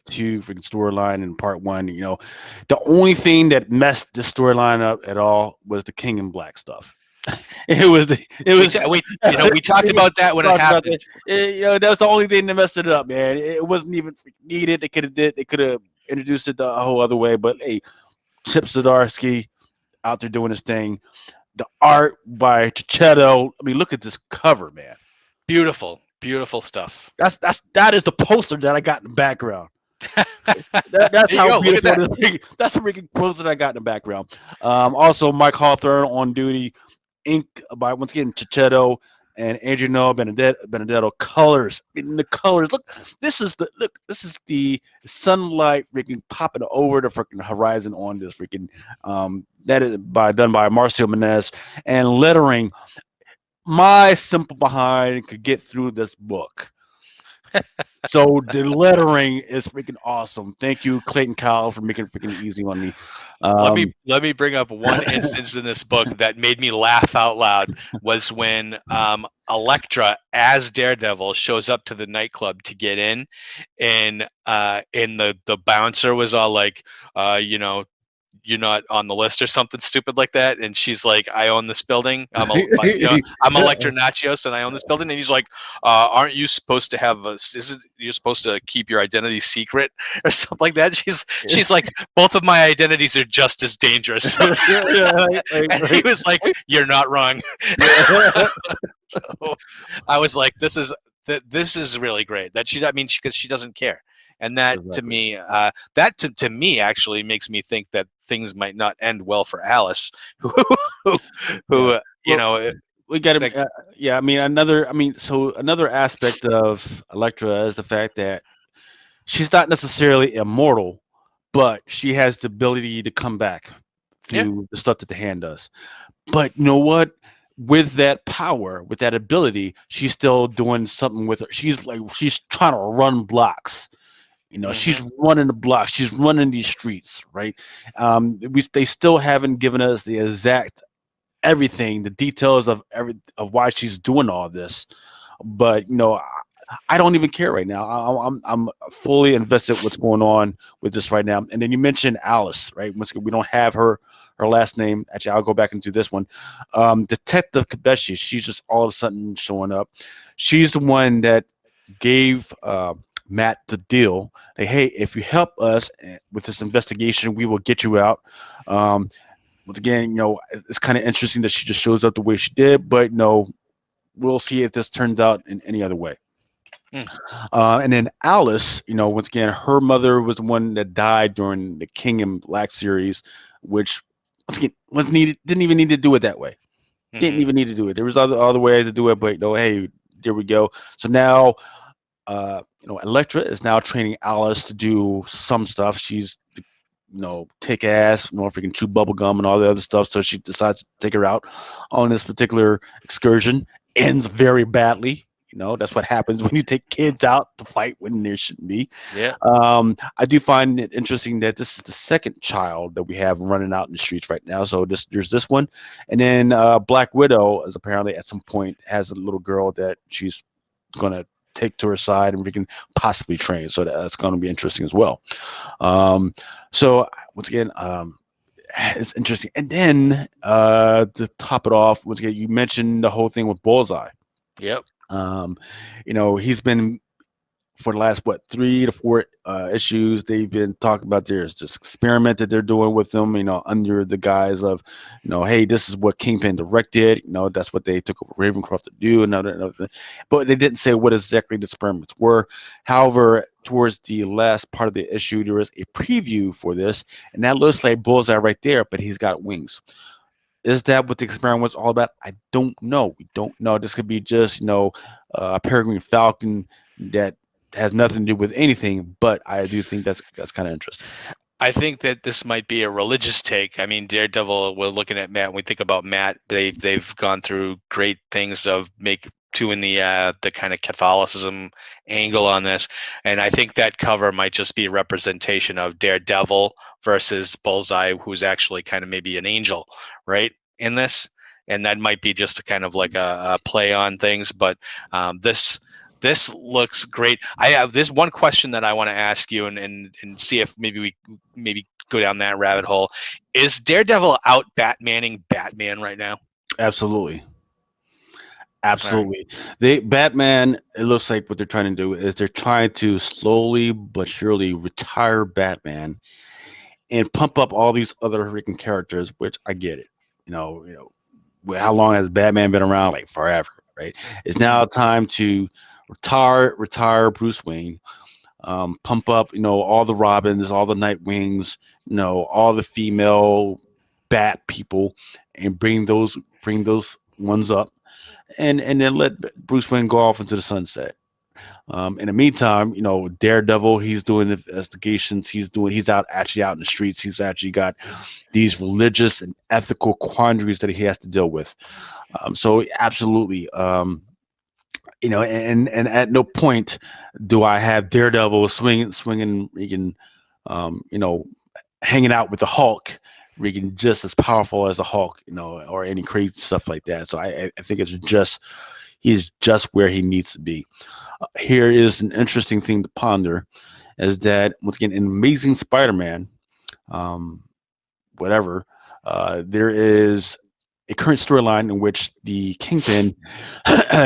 two freaking storyline and part one, the only thing that messed the storyline up at all was the King in Black stuff. It We was t- we we talked we about that when it talked about that. happened. That was the only thing that messed it up, man. It wasn't even needed. They could have introduced it the whole other way, but hey, Chip Zdarsky out there doing his thing. The art by Chichetto. I mean, look at this cover, man. Beautiful, beautiful stuff. That is the poster that I got in the background. That's There you how go. Look at beautiful that. this thing. That's the freaking poster that I got in the background. Also, Mike Hawthorne on duty, ink by once again Chichetto and Adriano Benedetto. Colors, I mean, the colors. Look, This is the sunlight freaking popping over the freaking horizon on this freaking. That is done by Marcio Menez and lettering. My simple behind could get through this book. So the lettering is freaking awesome. Thank you, Clayton Kyle, for making it freaking easy on me. Let me Um, let me bring up one instance in this book that made me laugh out loud was when Elektra as Daredevil shows up to the nightclub to get in, and the bouncer was all like, you're not on the list or something stupid like that, and she's like, I own this building. I'm Electra Nachios and I own this building, and he's like, aren't you supposed to have you're supposed to keep your identity secret or something like that? She's like, both of my identities are just as dangerous. yeah, And he was like, you're not wrong. yeah. So I was like, this is really great that I mean, because she doesn't care. And that to Exactly. me, to me actually makes me think that things might not end well for Alice, who, Yeah. you Well, know, we got like, to. Yeah. I mean, so another aspect of Elektra is the fact that she's not necessarily immortal, but she has the ability to come back yeah, through the stuff that the hand does. But you know what? With that power, with that ability, she's still doing something with her. She's trying to run blocks. She's hmm running the blocks. She's running these streets, right? They still haven't given us the exact everything, the details of of why she's doing all this. But I don't even care right now. I'm fully invested what's going on with this right now. And then you mentioned Alice, right? Once again, we don't have her last name. Actually, I'll go back into this one. Detective Kabeshi. She's just all of a sudden showing up. She's the one that gave Matt the deal. Like, hey, if you help us with this investigation, we will get you out. Um, Once again, it's kind of interesting that she just shows up the way she did, but we'll see if this turns out in any other way. mm, And then Alice, once again, her mother was the one that died during the King and Black series, which once again was needed. Didn't even need to do it that way. Didn't hmm even need to do it. There was other ways to do it, but hey, there we go. So now, Elektra is now training Alice to do some stuff. She's take ass, freaking chew bubble gum and all the other stuff. So she decides to take her out on this particular excursion. Ends very badly. That's what happens when you take kids out to fight when there shouldn't be. yeah. I do find it interesting that this is the second child that we have running out in the streets right now. So there's this one, and then Black Widow is apparently at some point has a little girl that she's gonna take to her side and we can possibly train. So that's going to be interesting as well. Um, so once again, it's interesting. And then to top it off, once again, you mentioned the whole thing with Bullseye. Yep. Um, he's been for the last 3 to 4 issues. They've been talking about there's this experiment that they're doing with them. Under the guise of, hey, this is what Kingpin directed. That's what they took over Ravencroft to do. Another thing. But they didn't say what exactly the experiments were. However, towards the last part of the issue, there is a preview for this, and that looks like Bullseye right there, but he's got wings. Is that what the experiment was all about? I don't know. We don't know. This could be just, a peregrine falcon that has nothing to do with anything. But I do think that's kind of interesting. I think that this might be a religious take. I mean, Daredevil. We're looking at Matt. When we think about Matt, they've gone through great things of doing the kind of Catholicism angle on this, and I think that cover might just be a representation of Daredevil versus Bullseye, who's actually kind of maybe an angel, right? In this, and that might be just a kind of like a play on things. But this looks great. I have this one question that I want to ask you, and see if maybe we maybe go down that rabbit hole. Is Daredevil out Batmaning Batman right now? Absolutely. All right. Absolutely. They Batman, it looks like what they're trying to do is they're trying to slowly but surely retire Batman and pump up all these other freaking characters, which I get it. How long has Batman been around? Like forever, right? It's now Mhm. time to retire Bruce Wayne, pump up, all the Robins, all the Nightwings, all the female Bat people, and bring those ones up, and then let Bruce Wayne go off into the sunset. In the meantime, Daredevil, he's doing investigations. He's out in the streets. He's actually got these religious and ethical quandaries that he has to deal with. So absolutely, and at no point do I have Daredevil swinging, Regan, you know, hanging out with the Hulk. Regan just as powerful as a Hulk, or any crazy stuff like that. So I think he's just where he needs to be. Here is an interesting thing to ponder, is that once again in Amazing Spider-Man, um, whatever, there is a current storyline in which the Kingpin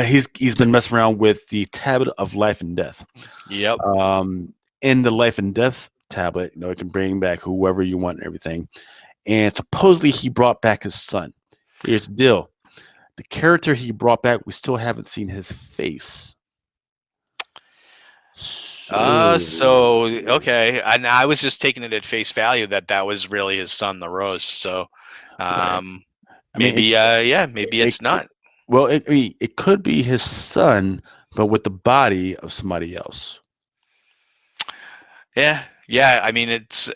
he's been messing around with the tablet of life and death. Yep. In the life and death tablet, it can bring back whoever you want and everything. And supposedly he brought back his son. Here's the deal: the character he brought back, we still haven't seen his face. So So okay, and I was just taking it at face value that that was really his son, the Rose. So, right. um, I mean, maybe, yeah, maybe it, it's not. well, I mean, it could be his son, but with the body of somebody else. Yeah, yeah. I mean, it's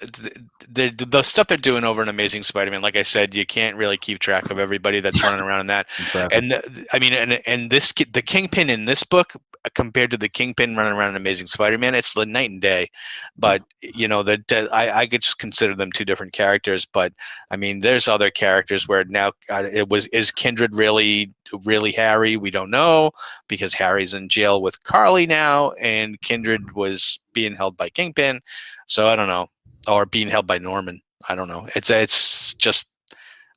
the stuff they're doing over in Amazing Spider-Man. Like I said, you can't really keep track of everybody that's running around in that. Exactly. And I mean, and the Kingpin in this book compared to the Kingpin running around in Amazing Spider-Man, it's the night and day. Yeah. But I could just consider them two different characters. But I mean, there's other characters where now is Kindred really Harry? We don't know because Harry's in jail with Carly now, and Kindred was being held by Kingpin. So I don't know, or being held by Norman. I don't know. It's just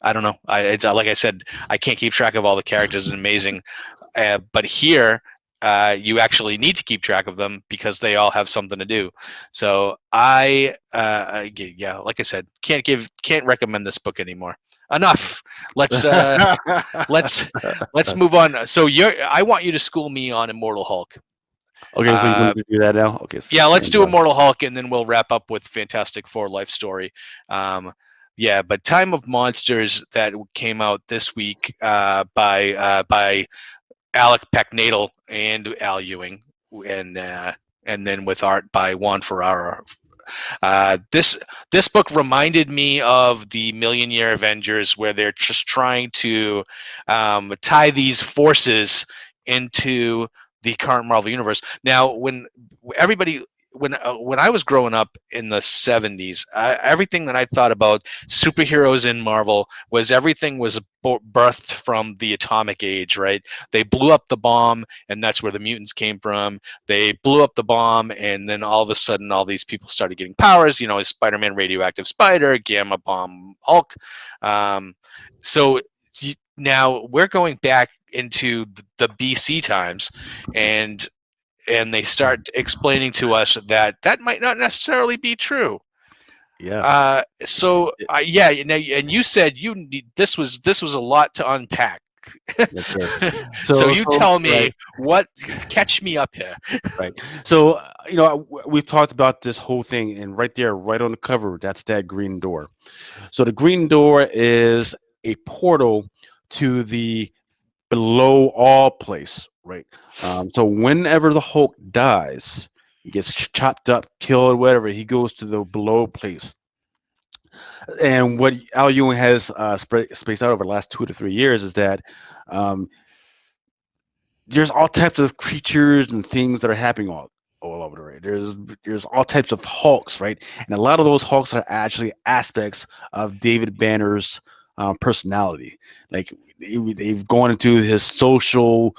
I don't know. It's like I said, I can't keep track of all the characters. It's amazing, but here. You actually need to keep track of them because they all have something to do. So yeah, like I said, can't recommend this book anymore. Enough. Let's let's let's move on. So I want you to school me on Immortal Hulk. Okay, so you Uh, wanted to do that now? Okay, so yeah, let's stand do by. Immortal Hulk, and then we'll wrap up with Fantastic Four life story. Um, yeah, but Time of Monsters that came out this week by Alec Pecknadel and Al Ewing, and then with art by Juan Ferrara. This book reminded me of the Million Year Avengers, where they're just trying to tie these forces into the current Marvel universe. Now, everybody when I was growing up in the 70s, everything that I thought about superheroes in Marvel was everything was birthed from the atomic age, right? They blew up the bomb, and that's where the mutants came from. They blew up the bomb, and then all of a sudden, all these people started getting powers. Spider-Man, radioactive spider, gamma bomb, Hulk. Um, so now we're going back into the BC times, and they start explaining to us that that might not necessarily be true. Yeah, Yeah, and you said this was a lot to unpack. yes, sir. So So, you so tell right, me what catch me up here. right. So, we've talked about this whole thing, and right there, right on the cover, that's that green door. So the green door is a portal to the below all place, right? So whenever the Hulk dies, he gets chopped up, killed, whatever, he goes to the below place. And what Al Ewing has spaced out over the last 2 to 3 years is that um, there's all types of creatures and things that are happening all over the right. There's all types of Hulks, right? And a lot of those Hulks are actually aspects of David Banner's personality. Like they've gone into his social,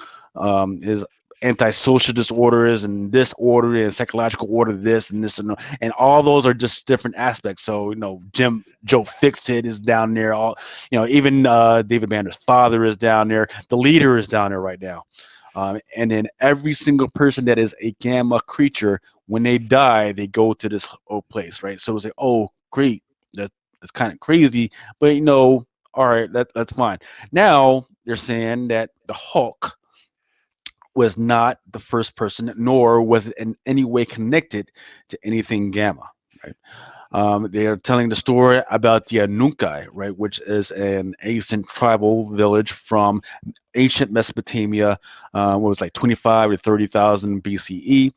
his antisocial disorders and disorder and psychological order, this and this and all those are just different aspects. So Jim Joe Fixit is down there. All even David Banner's father is down there. The leader is down there right now. And then every single person that is a gamma creature, when they die, they go to this place, right? So it's like, oh, great, that's kind of crazy, but all right, that's fine. Now they're saying that the Hulk was not the first person, nor was it in any way connected to anything gamma. Right? They are telling the story about the Anunkai, right, which is an ancient tribal village from ancient Mesopotamia, what was like 25 to 30,000 BCE,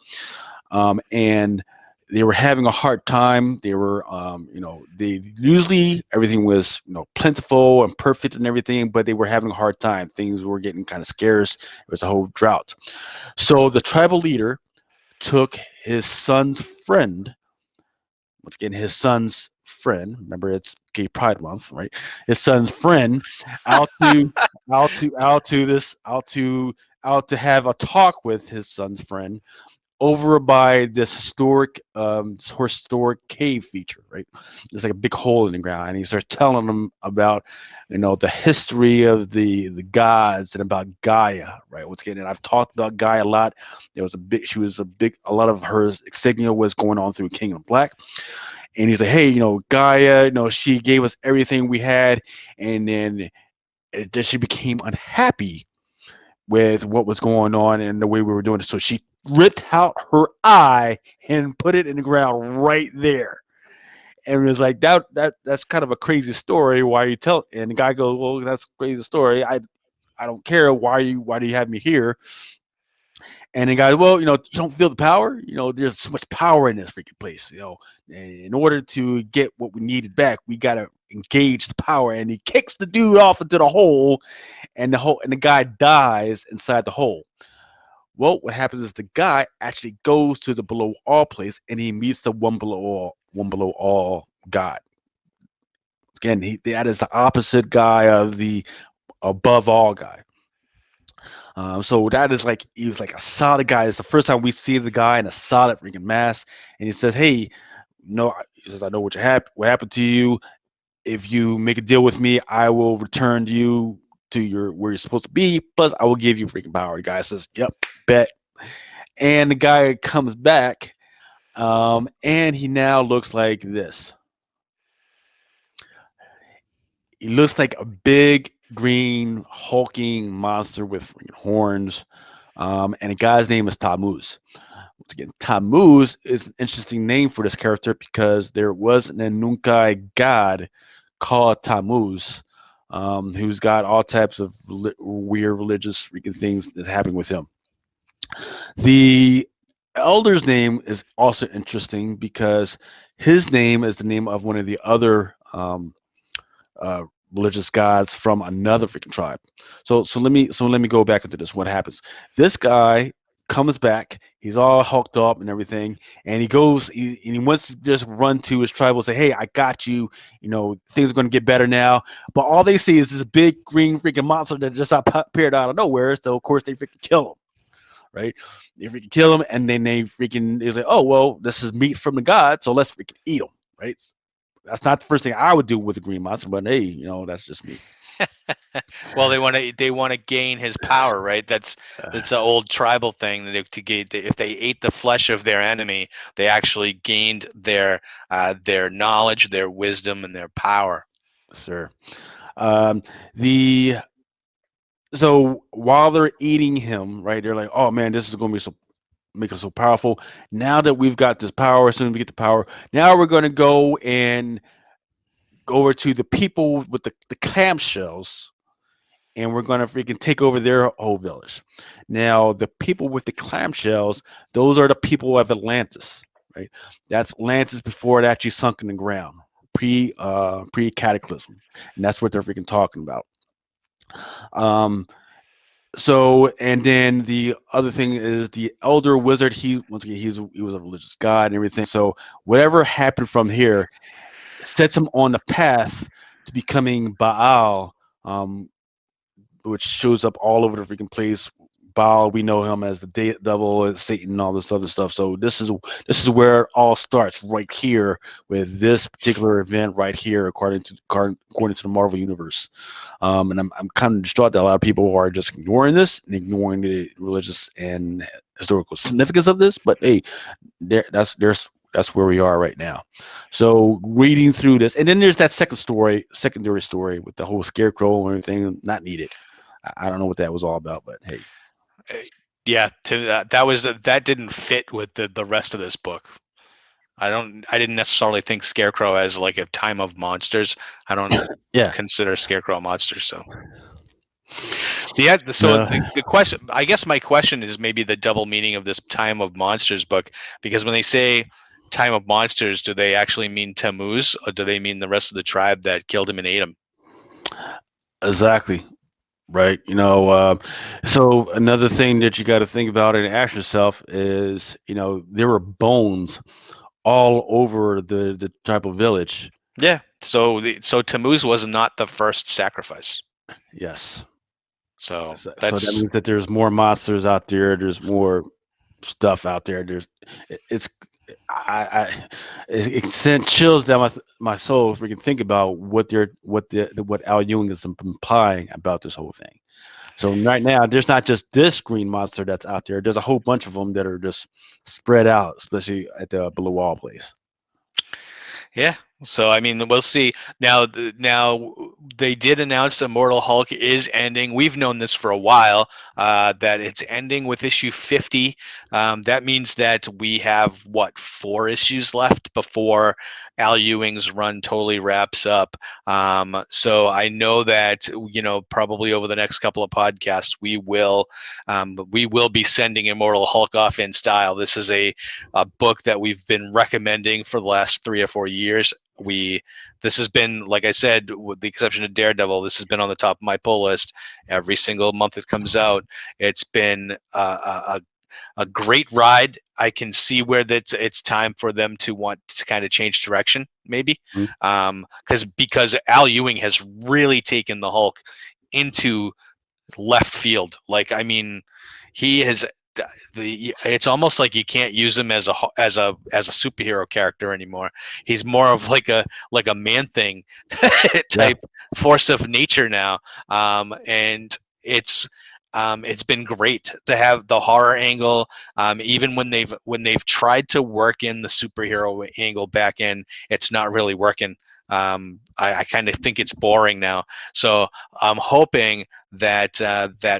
and they were having a hard time. They were, they usually everything was, plentiful and perfect and everything, but they were having a hard time. Things were getting kind of scarce. It was a whole drought. So the tribal leader took his son's friend, once again, his son's friend. Remember, it's Gay Pride Month, right? His son's friend out to out to have a talk with his son's friend over by this historic cave feature, right? There's like a big hole in the ground, and he starts telling them about, the history of the gods and about Gaia, right? Once again, and I've talked about Gaia a lot. A lot of her insignia was going on through Kingdom Black, and he's like, hey, Gaia, she gave us everything we had, and then she became unhappy with what was going on and the way we were doing it. So she ripped out her eye and put it in the ground right there. And it was like that's kind of a crazy story. Why you tell? And the guy goes, well, that's a crazy story. I don't care. Why do you have me here? And the guy, well, you don't feel the power. There's so much power in this freaking place. And in order to get what we needed back, we gotta engage the power. And he kicks the dude off into the hole, and the guy dies inside the hole. Well, what happens is the guy actually goes to the below all place, and he meets the one below all God. Again, that is the opposite guy of the above all guy. So that is like he was like a solid guy. It's the first time we see the guy in a solid freaking mask, and he says, "Hey, no," he says, "I know what happened to you. If you make a deal with me, I will return you to your where you're supposed to be. Plus, I will give you freaking power." The guy says, "Yep, bet." And the guy comes back, and he now looks like this. He looks like a big green hulking monster with freaking horns. And the guy's name is Tammuz. Once again, Tammuz is an interesting name for this character because there was an Anunkai god called Tammuz, who's got all types of weird religious freaking things that's happening with him. The elder's name is also interesting because his name is the name of one of the other uh, religious gods from another freaking tribe. So let me go back into this. What happens? This guy comes back. He's all hulked up and everything, and he wants to just run to his tribe and say, "Hey, I got you. Things are going to get better now." But all they see is this big green freaking monster that just appeared out of nowhere. So of course they freaking kill him, right? They freaking kill him, and then they say, "Oh well, this is meat from the god, so let's freaking eat him," right? That's not the first thing I would do with a green monster, but hey, that's just me. Well, they want to gain his power, right? That's an old tribal thing that if they ate the flesh of their enemy, they actually gained their knowledge, their wisdom, and their power. Sir. Um, the so while they're eating him, right, they're like, "Oh man, this is going to be so make us so powerful." Now that we've got this power, as soon as we get the power, now we're going to go and go over to the people with the clamshells, and we're going to freaking take over their whole village. Now, the people with the clamshells, those are the people of Atlantis, right? That's Atlantis before it actually sunk in the ground, pre cataclysm, and that's what they're freaking talking about. Um, and then the other thing is the elder wizard. He once again he was a religious god and everything. So whatever happened from here sets him on the path to becoming Baal, um, which shows up all over the freaking place. Baal, we know him as the devil, and Satan, and all this other stuff. So this is where it all starts, right here with this particular event right here, according to the Marvel universe. And I'm kind of distraught that a lot of people are just ignoring this and ignoring the religious and historical significance of this. But hey, that's where we are right now. So reading through this, and then there's that secondary story with the whole scarecrow and everything, not needed. I don't know what that was all about, but hey. Uh, Yeah, that didn't fit with the rest of this book. I didn't necessarily think Scarecrow as like a time of monsters. I don't Yeah. consider Scarecrow a monster, so yeah. So No. the question, I guess my question is maybe the double meaning of this Time of Monsters book, because when they say Time of Monsters, do they actually mean Tammuz, or do they mean the rest of the tribe that killed him and ate him? Exactly. Right. So another thing that you got to think about and ask yourself is, there were bones all over the tribal village. Yeah. So Tammuz was not the first sacrifice. Yes. So So that that's means that there's more monsters out there. There's more stuff out there. It's I it sent chills down my soul if we can think about what Al Ewing is implying about this whole thing. So right now, there's not just this green monster that's out there. There's a whole bunch of them that are just spread out, especially at the Blue Wall place. Yeah. So I mean, we'll see. Now they did announce Immortal Hulk is ending. We've known this for a while, that it's ending with issue 50. That means that we have what, 4 issues left before Al Ewing's run totally wraps up. So I know that probably over the next couple of podcasts we will be sending Immortal Hulk off in style. This is a book that we've been recommending for the last 3 or 4 years. This has been, like I said, with the exception of Daredevil, this has been on the top of my pull list every single month it comes out. It's been a great ride. I can see where it's time for them to want to kind of change direction, maybe, Mhm. because Al Ewing has really taken the Hulk into left field. Like, I mean, he has it's almost like you can't use him as a superhero character anymore. He's more of like a man thing Yeah, type force of nature now. And it's been great to have the horror angle. Even when they've tried to work in the superhero angle back in, it's not really working. I kind of think it's boring now. So I'm hoping that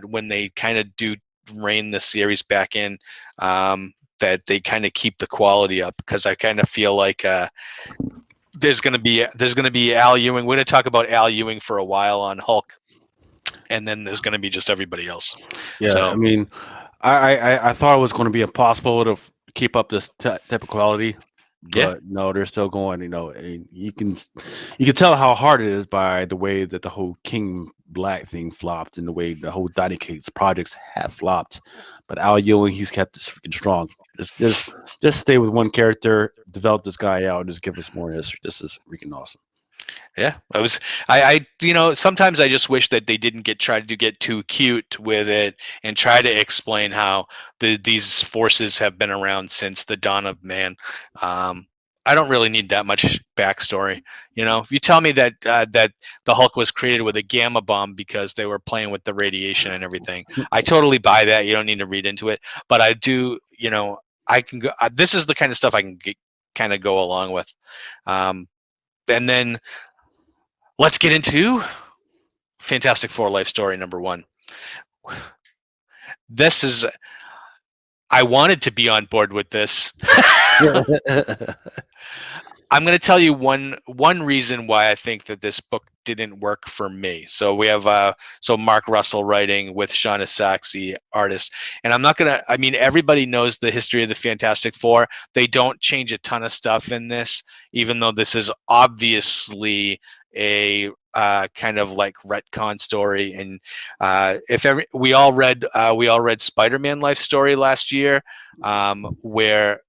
when they kind of do rein the series back in, that they kind of keep the quality up, because I kind of feel like there's gonna be Al Ewing. We're gonna talk about Al Ewing for a while on Hulk, and then there's gonna be just everybody else. yeah. I So mean, I thought it was going to be impossible to keep up this type of quality, yeah, but no, they're still going. And you can tell how hard it is by the way that the whole King Black thing flopped and the way the whole Donny Cates projects have flopped. But Al Ewing, he's kept this freaking strong. Just stay with one character, develop this guy out, and just give us more history. This is freaking awesome. yeah. Sometimes I just wish that they didn't try to get too cute with it and try to explain how these forces have been around since the dawn of man. Um, I don't really need that much backstory. If you tell me that the Hulk was created with a gamma bomb because they were playing with the radiation and everything, I totally buy that. You don't need to read into it, but I do. I can go. This is the kind of stuff I can kind of go along with. Um, and then let's get into Fantastic Four Life Story number 1. This is I wanted to be on board with this. I'm going to tell you one reason why I think that this book didn't work for me. So we have Mark Russell writing with Sean Saxey artist, and I'm not gonna. I mean, everybody knows the history of the Fantastic Four. They don't change a ton of stuff in this, even though this is obviously a kind of like retcon story. And if every we all read Spider-Man Life Story last year, where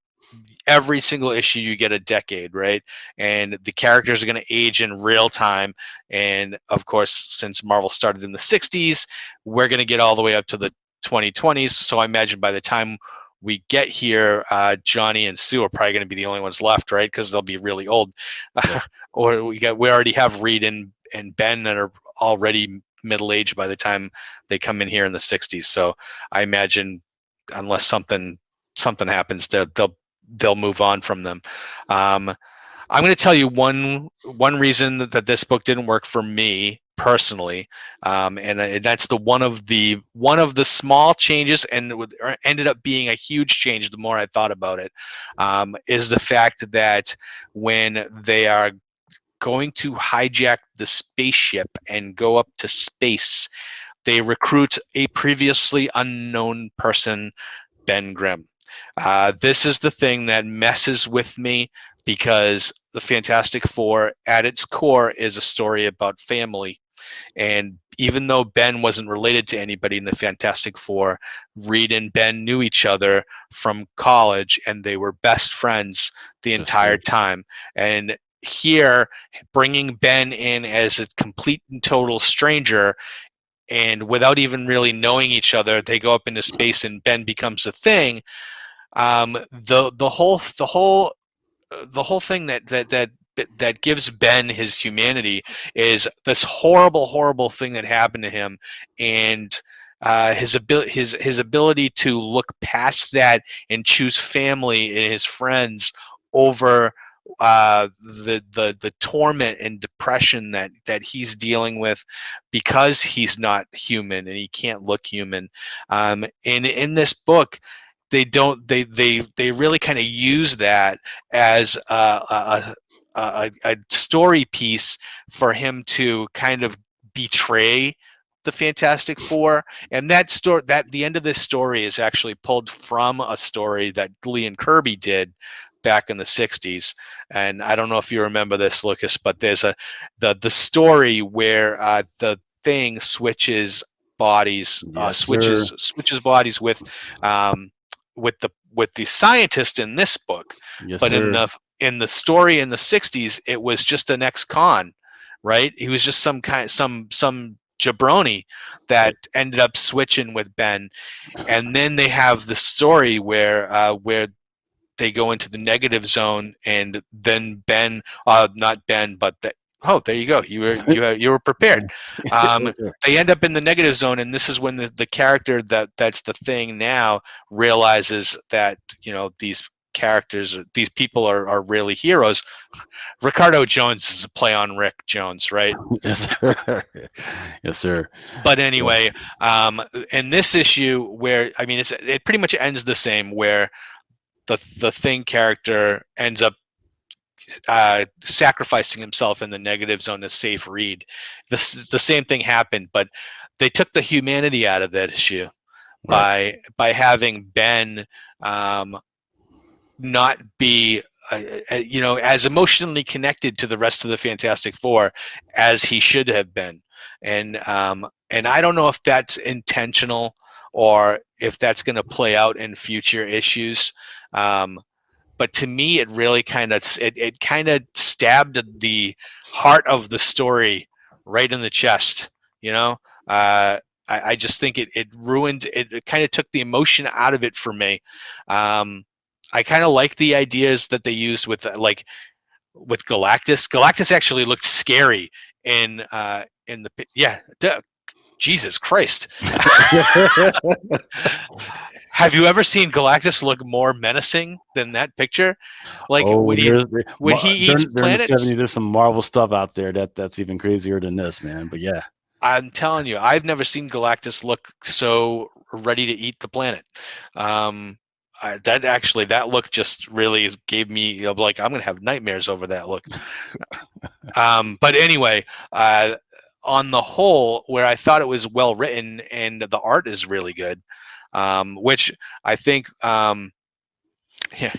every single issue you get a decade, right? And the characters are going to age in real time. And of course, since Marvel started in the 60s, we're going to get all the way up to the 2020s. So I imagine by the time we get here, Johnny and Sue are probably going to be the only ones left, right? Because they'll be really old. Yep. Or we already have Reed and Ben that are already middle aged by the time they come in here in the 60s. So I imagine unless something happens, they'll move on from them. I'm going to tell you one reason that this book didn't work for me personally, and that's one of the small changes, and it ended up being a huge change. The more I thought about it, is the fact that when they are going to hijack the spaceship and go up to space, they recruit a previously unknown person, Ben Grimm. This is the thing that messes with me because the Fantastic Four, at its core, is a story about family. And even though Ben wasn't related to anybody in the Fantastic Four, Reed and Ben knew each other from college and they were best friends the Yes, entire sir. time. And here, bringing Ben in as a complete and total stranger and without even really knowing each other, they go up into space and Ben becomes a thing. The whole thing that gives Ben his humanity is this horrible thing that happened to him, and his ability to look past that and choose family and his friends over the torment and depression that he's dealing with because he's not human and he can't look human. And in this book, they really kind of use that as a story piece for him to kind of betray the Fantastic Four, and that the end of this story is actually pulled from a story that Lee and Kirby did back in the 60s. And I don't know if you remember this, Lucas, but there's the story where the Thing switches bodies, Yes, sir. switches bodies um, with the scientist in this book, Yes, but sir. in the story in the 60s, it was just an ex-con, right? He was just some jabroni that Right. ended up switching with Ben. And then they have the story where they go into the negative zone, and then Ben, not Ben, but oh, there you go. You were prepared. Um, Yes, sir. they end up in the negative zone, and this is when the character that's the Thing now realizes that these people are really heroes. Ricardo Jones is a play on Rick Jones, right? Yes, sir. Yes, sir. But Yeah. anyway, in this issue, where I mean, it pretty much ends the same, where the Thing character ends up sacrificing himself in the negative zone to save Reed. The same thing happened, but they took the humanity out of that issue Right. by having Ben not be as emotionally connected to the rest of the Fantastic Four as he should have been. And I don't know if that's intentional or if that's going to play out in future issues. But to me, it really it kind of stabbed the heart of the story right in the chest. You know, I just think it ruined it. It kind of took the emotion out of it for me. I kind of like the ideas that they used with Galactus. Galactus actually looked scary in the yeah. Jesus Christ. Have you ever seen Galactus look more menacing than that picture? Like Oh, when he eats during the planets, 70s, there's some Marvel stuff out there that's even crazier than this, man. But yeah. I'm telling you, I've never seen Galactus look so ready to eat the planet. Um, that look just really gave me like I'm gonna have nightmares over that look. But anyway, on the whole, where I thought it was well written and the art is really good, which I think yeah,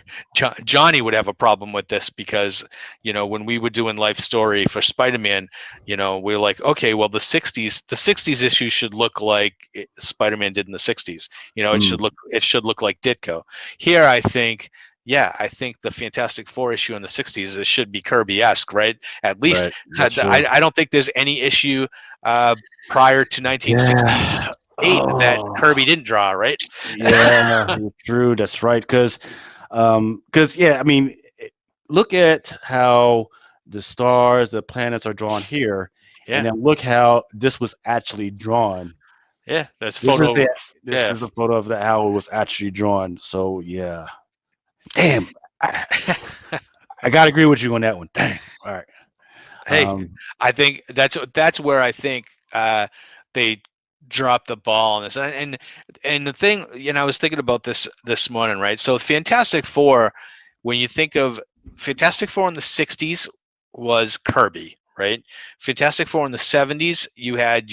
Johnny would have a problem with this because when we were doing Life Story for Spider-Man, we are like, okay, well the '60s issue should look like Spider-Man did in the '60s. It Mm. should look like Ditko. Here, I think yeah, I think the Fantastic Four issue in the '60s it should be Kirby-esque, right? At least Right. That's true. I don't think there's any issue uh, prior to Yeah. 1968 that Oh, Kirby didn't draw, right? yeah. True. That's right. Because yeah, I mean, look at how the stars, the planets are drawn here, and Yeah, then look how this was actually drawn. yeah, that's This is the photo. this Yeah, is the photo of the how it was actually drawn. So yeah, damn, I gotta agree with you on that one. Dang. All right. hey, Um. I think that's where I think they dropped the ball on this. And the thing, I was thinking about this morning, right? So Fantastic Four, when you think of Fantastic Four in the '60s, was Kirby, right? Fantastic Four in the '70s, you had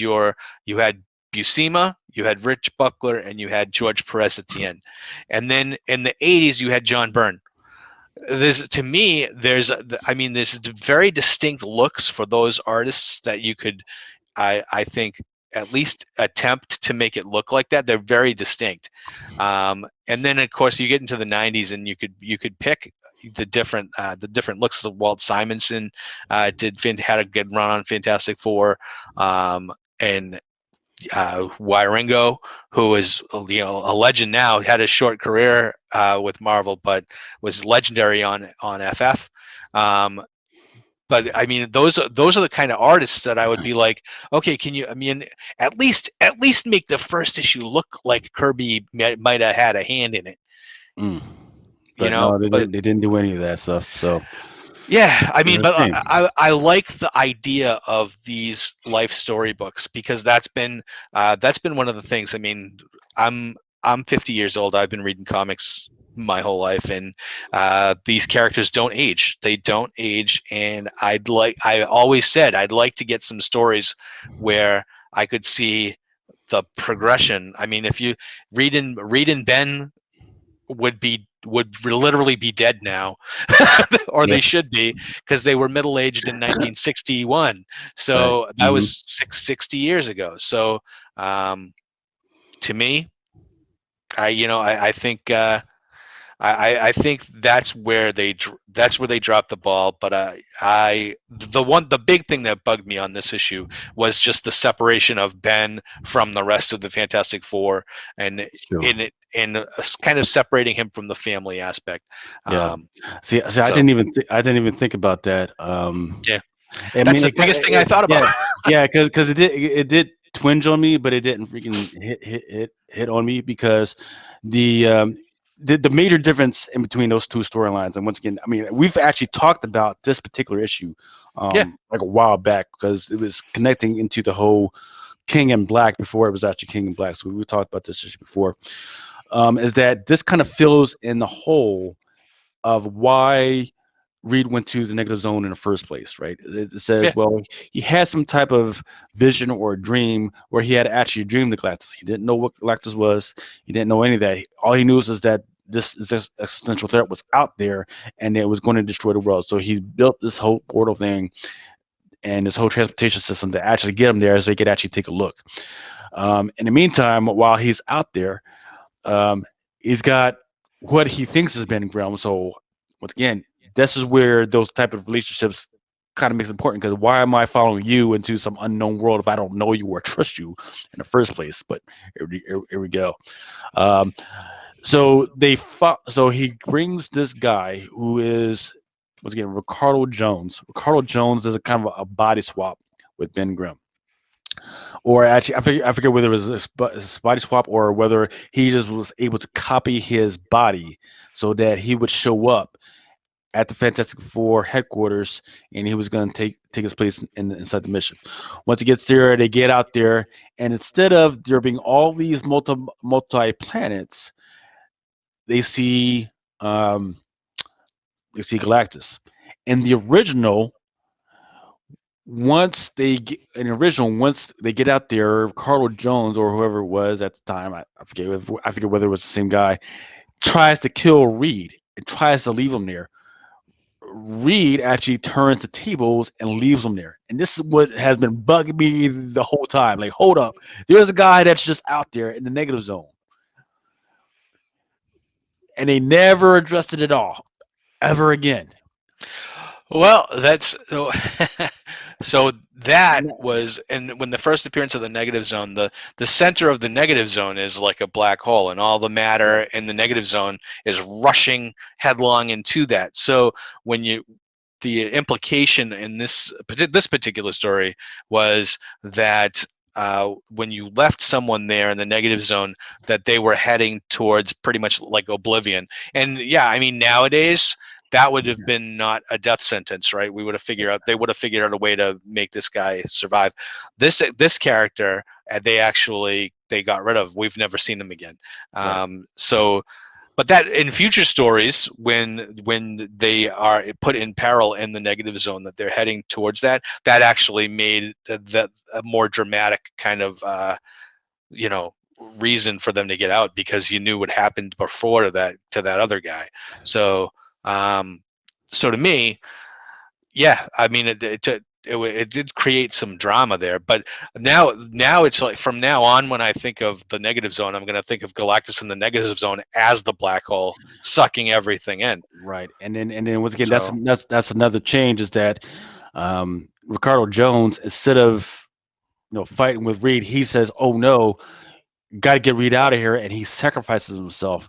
Buscema, you had Rich Buckler, and you had George Perez at the end, and then in the '80s you had John Byrne. There's to me there's very distinct looks for those artists that you could I think at least attempt to make it look like that. They're very distinct. And then of course you get into the '90s and you could pick the different looks of Walt Simonson had a good run on Fantastic Four, and Wieringo, who is a legend now, had a short career with Marvel, but was legendary on FF. Um, but I mean, those are the kind of artists that I would be like, okay, can you? I mean, at least make the first issue look like Kirby might have had a hand in it, mm. But no, they But didn't. They didn't do any of that stuff. So yeah, I mean, it's but a shame. I like the idea of these life storybooks because that's been one of the things. I mean, I'm 50 years old. I've been reading comics my whole life, and these characters don't age. They don't age, and I always said I'd like to get some stories where I could see the progression. I mean, if you Reed and Ben would literally be dead now, or Yeah. they should be, because they were middle aged in 1961. Right. So that Hmm. was 60 years ago. So um, to me, I think I think that's where they dropped the ball. But the big thing that bugged me on this issue was just the separation of Ben from the rest of the Fantastic Four, and Sure. in it and kind of separating him from the family aspect. Yeah. Um, See, so I didn't even think about that. yeah, I that's mean, the it kind of, biggest thing I thought about. yeah, yeah, because it did twinge on me, but it didn't freaking hit on me because the um the major difference in between those two storylines, and once again, I mean, we've actually talked about this particular issue, Yeah, like a while back because it was connecting into the whole King and Black before it was actually King and Black. So we talked about this issue before. Is that this kind of fills in the hole of why Reed went to the negative zone in the first place, right? It yeah, says, well, he had some type of vision or dream where he had actually dreamed the Galactus. He didn't know what Galactus was. He didn't know any of that. All he knew is that this existential threat was out there and it was going to destroy the world. So he built this whole portal thing and this whole transportation system to actually get him there so he could actually take a look. In the meantime, while he's out there, um, he's got what he thinks is bending ground. So once again, this is where those type of relationships kind of makes it important because why am I following you into some unknown world if I don't know you or trust you in the first place? But here we go. Um, so he brings this guy who is once again Ricardo Jones. Ricardo Jones is a kind of a body swap with Ben Grimm, or actually, I forget whether it was a body swap or whether he just was able to copy his body so that he would show up at the Fantastic Four headquarters and he was going to take his place inside the mission. Once he gets there, they get out there, and instead of there being all these multi planets, they see um, Galactus. In the original, once they get out there, Carl Jones or whoever it was at the time, I forget whether it was the same guy, tries to kill Reed and tries to leave him there. Reed actually turns the tables and leaves him there. And this is what has been bugging me the whole time. Like, hold up, there's a guy that's just out there in the negative zone. and they never addressed it at all, ever again. Well, that's so that Yeah, was, and when the first appearance of the negative zone, the center of the negative zone is like a black hole, and all the right. matter in the negative zone is rushing headlong into that. So when you the implication in this particular story was that when you left someone there in the negative zone, that they were heading towards pretty much like oblivion. And yeah, I mean nowadays that would have been not a death sentence, right? We would have figured out They would have figured out a way to make this guy survive. This character, they got rid of. We've never seen him again. Right. So but that in future stories, when they are put in peril in the negative zone, that they're heading towards that actually made that a more dramatic kind of you know reason for them to get out, because you knew what happened before to that other guy. So um so to me, yeah, I mean it did create some drama there, but now it's like from now on, when I think of the negative zone, I'm going to think of Galactus in the negative zone as the black hole sucking everything in. Right. And then once again, So that's another change is that Ricardo Jones, instead of fighting with Reed, he says, "Oh no, got to get Reed out of here," and he sacrifices himself.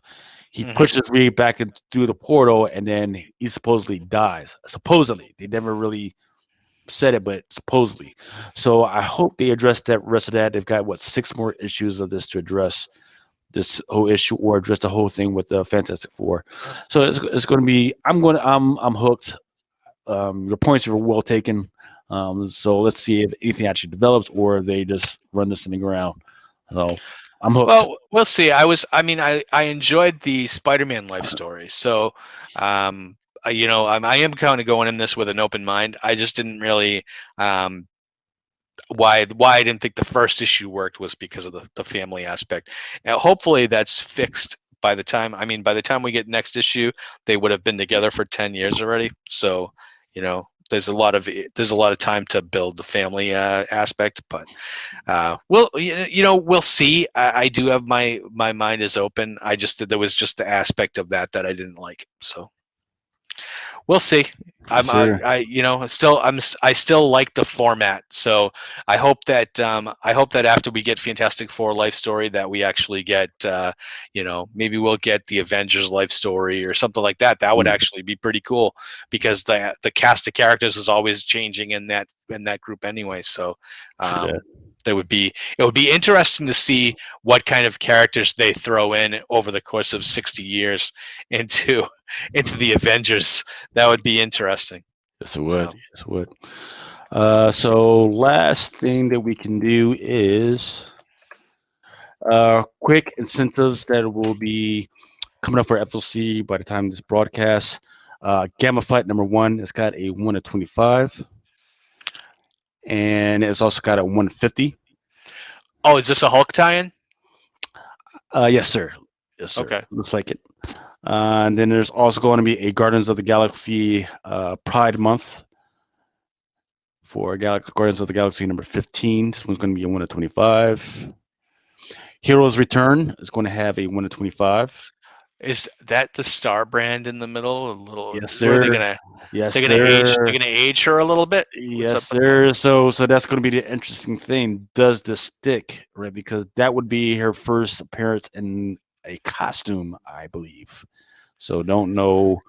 He mhm. pushes Reed back through the portal, and then he supposedly dies. Supposedly, they never really said it, but supposedly. So I hope they address that rest of that. They've got what 6 more issues of this to address this whole issue or address the whole thing with the Fantastic Four. So it's going to be. I'm hooked. Your points are well taken. So let's see if anything actually develops or they just run this thing around. So I'm hooked. Well, we'll see. I enjoyed the Spider-Man life story. So um I am kind of going in this with an open mind. I just didn't really um why I didn't think the first issue worked was because of the family aspect. Now, hopefully that's fixed by the time we get next issue, they would have been together for 10 years already. So, there's a lot of time to build the family aspect, but we'll see. I do have my mind is open. There was just the aspect of that I didn't like. So we'll see. Yes, sir. I still like the format. So I hope that after we get Fantastic Four life story, that we actually get maybe we'll get the Avengers life story or something like that. That would Mm, actually be pretty cool, because the cast of characters is always changing in that group anyway. So true that. um, it would be interesting to see what kind of characters they throw in over the course of 60 years into the Avengers. That would be interesting. Yes, it would. So, Yes, it would. uh, So last thing that we can do is quick incentives that will be coming up for FLC by the time this broadcast. Gamma Fight #1 has got a 1/25, and it's also got a 150. oh, is this a Hulk tie-in? Yes, sir. Yes, sir. Okay. Looks like it. And then there's also going to be a Guardians of the Galaxy Pride Month for Guardians of the Galaxy #15. This one's going to be a 1/25. Heroes Return is going to have a 1/25. Is that the Star brand in the middle? A little. Yes, What are they sir. gonna? Yes, They're gonna age. sir. They're gonna age her a little bit. What's Yes, up? sir. So that's going to be the interesting thing. Does this stick, right? Because that would be her first appearance in a costume, I believe. So don't know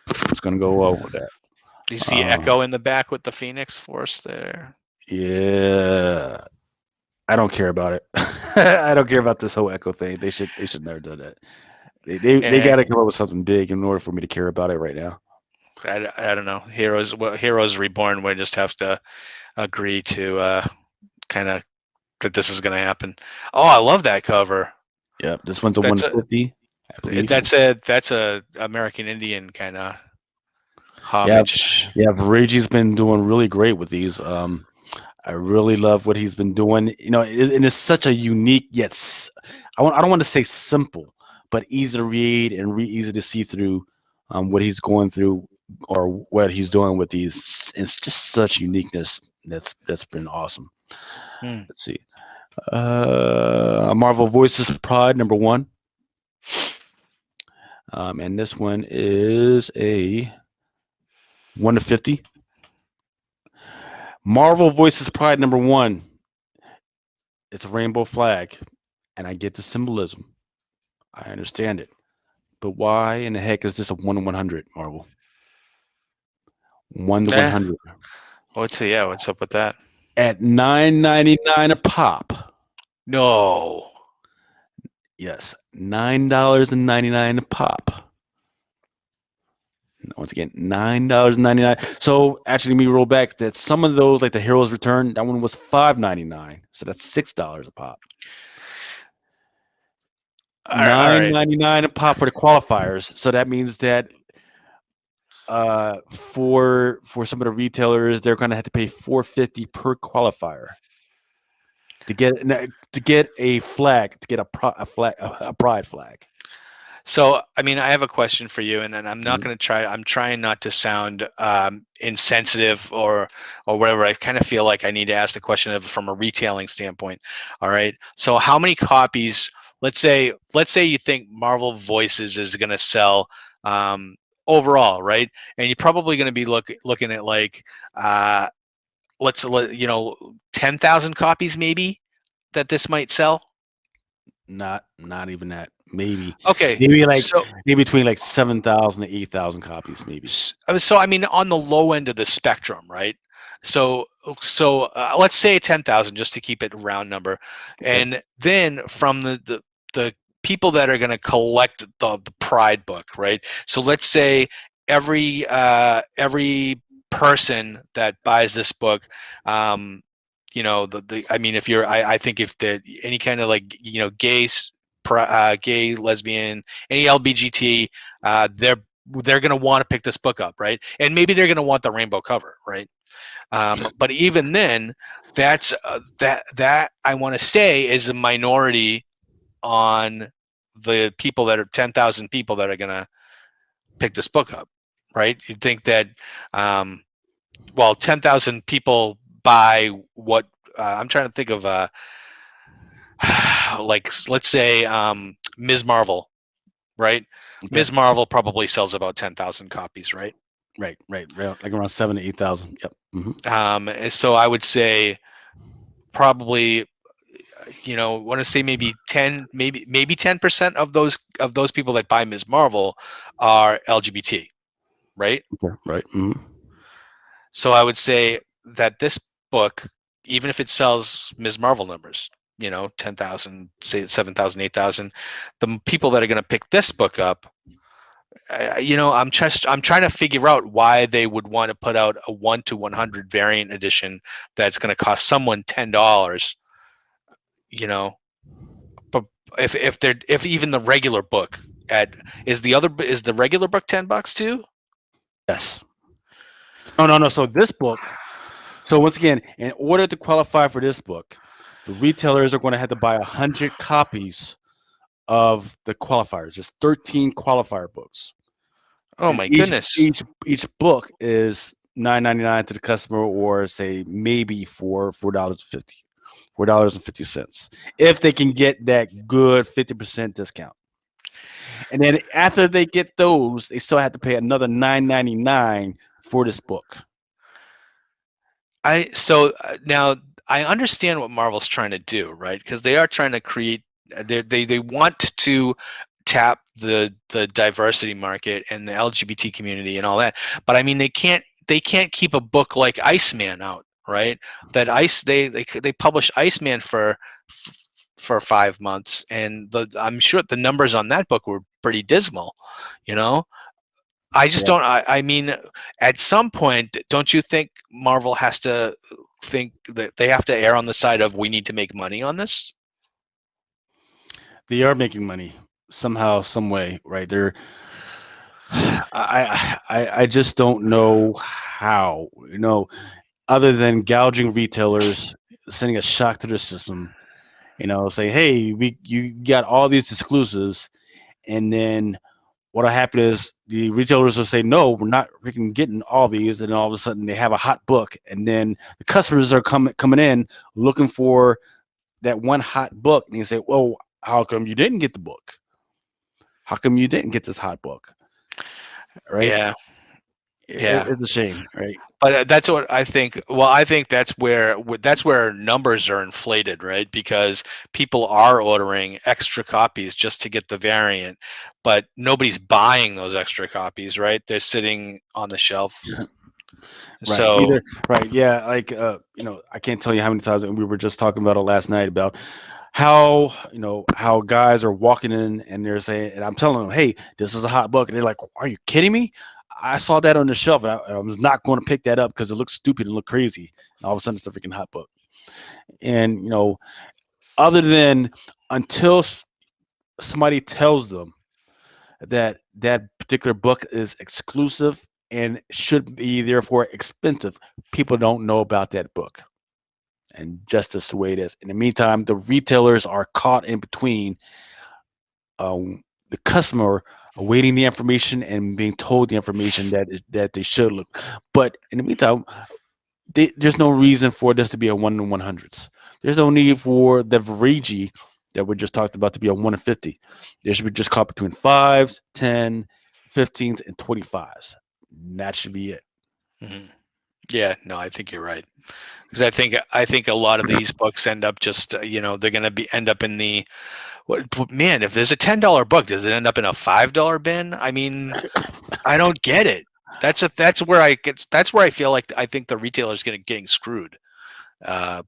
what's going to go well with that. Do you see Uh, Echo in the back with the Phoenix Force there? yeah, I don't care about it. I don't care about this whole Echo thing. They should never do that. They got Yeah, to come up with something big in order for me to care about it right now. I don't know. Heroes Reborn. We just have to agree to kind of that this is going to happen. Oh, I love that cover. Yep, this one's a That's a 150, I believe. that's a American Indian kind of Yeah, homage. yeah. Virigi's been doing really great with these. I really love what he's been doing. And it's such a unique yet I don't want to say simple, but easy to read and easy to see through what he's going through or what he's doing with these. It's just such uniqueness that's been awesome. Hmm. Let's see. Marvel Voices Pride #1. And this one is a 1 to 50. Marvel Voices Pride #1. It's a rainbow flag, and I get the symbolism. I understand it. But why in the heck is this a 1 to 100, Marvel? 1 to Eh, 100 what's up with that? at $9.99 a pop. No. Yes, $9.99 a pop. Once again, $9.99. So actually, let me roll back. That some of those, like the Heroes Return, that one was $5.99. So that's $6 a pop. All Nine right. ninety nine a pop for the qualifiers. So that means that uh, for some of the retailers, they're going to have to pay $4.50 per qualifier to get a flag, to get a flag, a pride flag. So, I mean, I have a question for you, and I'm not Mhm. going to try. I'm trying not to sound insensitive or whatever. I kind of feel like I need to ask the question from a retailing standpoint. All right. So, how many copies? Let's say you think Marvel Voices is going to sell um, overall, right? And you're probably going to be looking at like uh, 10,000 copies maybe that this might sell. Not even that. Maybe Okay. maybe like So maybe between like 7,000 to 8,000 copies. Maybe. So I mean, on the low end of the spectrum, right? So let's say 10,000, just to keep it a round number, Okay. and then from the people that are going to collect the Pride book, right? So let's say every person that buys this book, um, the I mean, if you're I think if the any kind of like gay, lesbian, any LBGT, they're going to want to pick this book up, right? And maybe they're going to want the rainbow cover, right? But even then, that's that I want to say is a minority on the people that are 10,000 people that are going to pick this book up, right? You'd think that, um, 10,000 people buy what I'm trying to think of, like let's say Ms. Marvel, right? Okay. Ms. Marvel probably sells about 10,000 copies, right? Right. Like around 7 to 8,000. Yep. So I would say probably, want to say maybe 10, maybe 10% of those people that buy Ms. Marvel are LGBT, right? Okay. Right. So I would say that this book, even if it sells Ms. Marvel numbers, 10,000, say 7,000, 8,000, the people that are going to pick this book up, I'm trying to figure out why they would want to put out a 1 to 100 variant edition that's going to cost someone $10, you know, but if even the regular book at is the regular book $10 too? Yes. No. So this book. So once again, in order to qualify for this book, the retailers are going to have to buy 100 copies of the qualifiers. There's 13 qualifier books, Oh and my each goodness. each each book is $9.99 to the customer, or say maybe $4.50 if they can get that good 50% discount. And then after they get those, they still have to pay another $9.99 for this book. Now I understand what Marvel's trying to do, right? Because they are trying to create. They want to tap the diversity market and the LGBT community and all that. But I mean, they can't keep a book like Iceman out, right? That Ice they published Iceman for 5 months, and I'm sure the numbers on that book were pretty dismal, you know. I just Yeah, don't. I mean, at some point, don't you think Marvel has to think that they have to err on the side of we need to make money on this? they are making money somehow, some way, right? They're I just don't know how, other than gouging retailers, sending a shock to the system, say, hey, you got all these exclusives, and then what'll happen is the retailers will say, no, we're not freaking getting all these, and all of a sudden they have a hot book, and then the customers are coming in looking for that one hot book, and you say, well, how come you didn't get the book? How come you didn't get this hot book? Right? Yeah, yeah. It's a shame, right? But that's what I think. Well, I think that's where numbers are inflated, right? Because people are ordering extra copies just to get the variant, but nobody's buying those extra copies, right? They're sitting on the shelf. Right. So Either right. Yeah. Like I can't tell you how many times, and we were just talking about it last night about how how guys are walking in and they're saying, and I'm telling them, hey, this is a hot book, and they're like, are you kidding me? I saw that on the shelf, and I was not going to pick that up because it looks stupid and look crazy. And all of a sudden, it's a freaking hot book. And other than until somebody tells them that that particular book is exclusive and should be therefore expensive, people don't know about that book. And just as the way it is. In the meantime, the retailers are caught in between the customer awaiting the information and being told the information that they should look. But in the meantime, there's no reason for this to be a 1 in 100s. There's no need for the Virigi that we just talked about to be a 1 in 50. There should be just caught between 5s, 10, 15s, and 25s. And that should be it. mhm. Yeah, no, I think you're right. Because I think a lot of these books end up just they're going to be end up in the man. If there's a $10 book, does it end up in a $5 bin? I mean, I don't get it. That's where I feel like I think the retailer's getting screwed because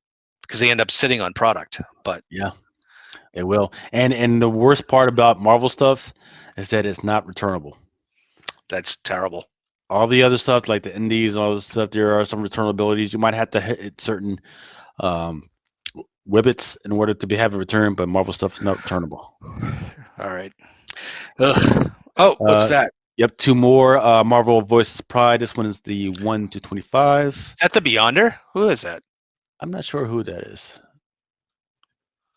they end up sitting on product. But Yeah, they will. And the worst part about Marvel stuff is that it's not returnable. that's terrible. All the other stuff, like the indies and all this stuff, there are some returnabilities. You might have to hit certain um, Wibbits in order to have a return, but Marvel stuff is not returnable. All right. Ugh. Oh, what's Uh, that? yep, two more. Marvel Voices Pride. This one is the 1 to 25. Is that the Beyonder? Who is that? I'm not sure who that is.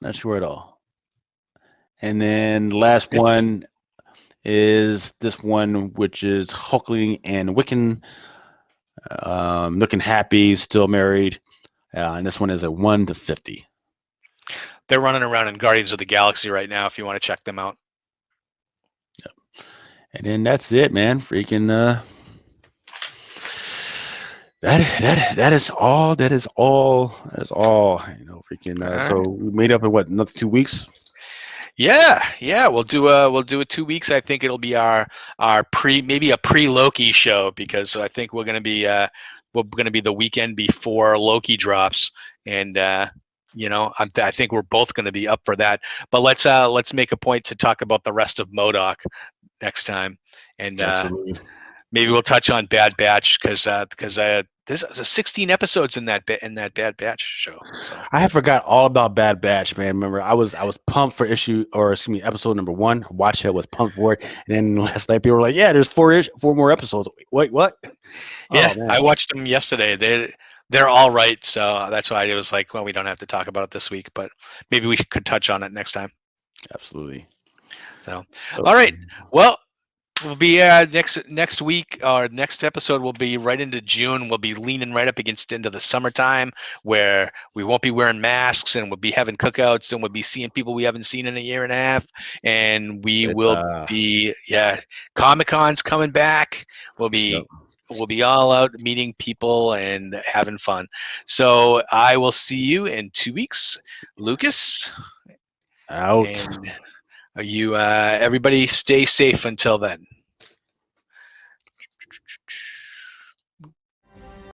Not sure at all. And then the last It's one is this one, which is Hulkling and Wiccan, looking happy, still married. And this one is a 1 to 50. they're running around in Guardians of the Galaxy right now. If you want to check them out. And then that's it, man. Freaking that is all. That is all. That is all. Freaking. All So right. we made up in what, another 2 weeks? Yeah. We'll do 2 weeks. I think it'll be our maybe a pre Loki show because I think we're gonna be the weekend before Loki drops, and I think we're both gonna be up for that. But let's make a point to talk about the rest of M.O.D.O.K next time, and Absolutely. maybe we'll touch on Bad Batch because there's 16 episodes in that Bad Batch show. So I had forgot all about Bad Batch, man. Remember, I was pumped for episode number 1. Watch it, was pumped for it, and then last night people were like, "Yeah, there's 4 more episodes." Wait, what? yeah, Oh man, I watched them yesterday. They're all right, so that's why it was like, well, we don't have to talk about it this week, but maybe we could touch on it next time. absolutely. So, So, all right. Well, we'll be next week. Our next episode will be right into June. We'll be leaning right up against into the summertime, where we won't be wearing masks, and we'll be having cookouts, and we'll be seeing people we haven't seen in a year and a half, and we it's will be Comic-Con's coming back. We'll yep, be we'll be all out meeting people and having fun. So I will see you in 2 weeks, Lucas, out. and you everybody stay safe until then.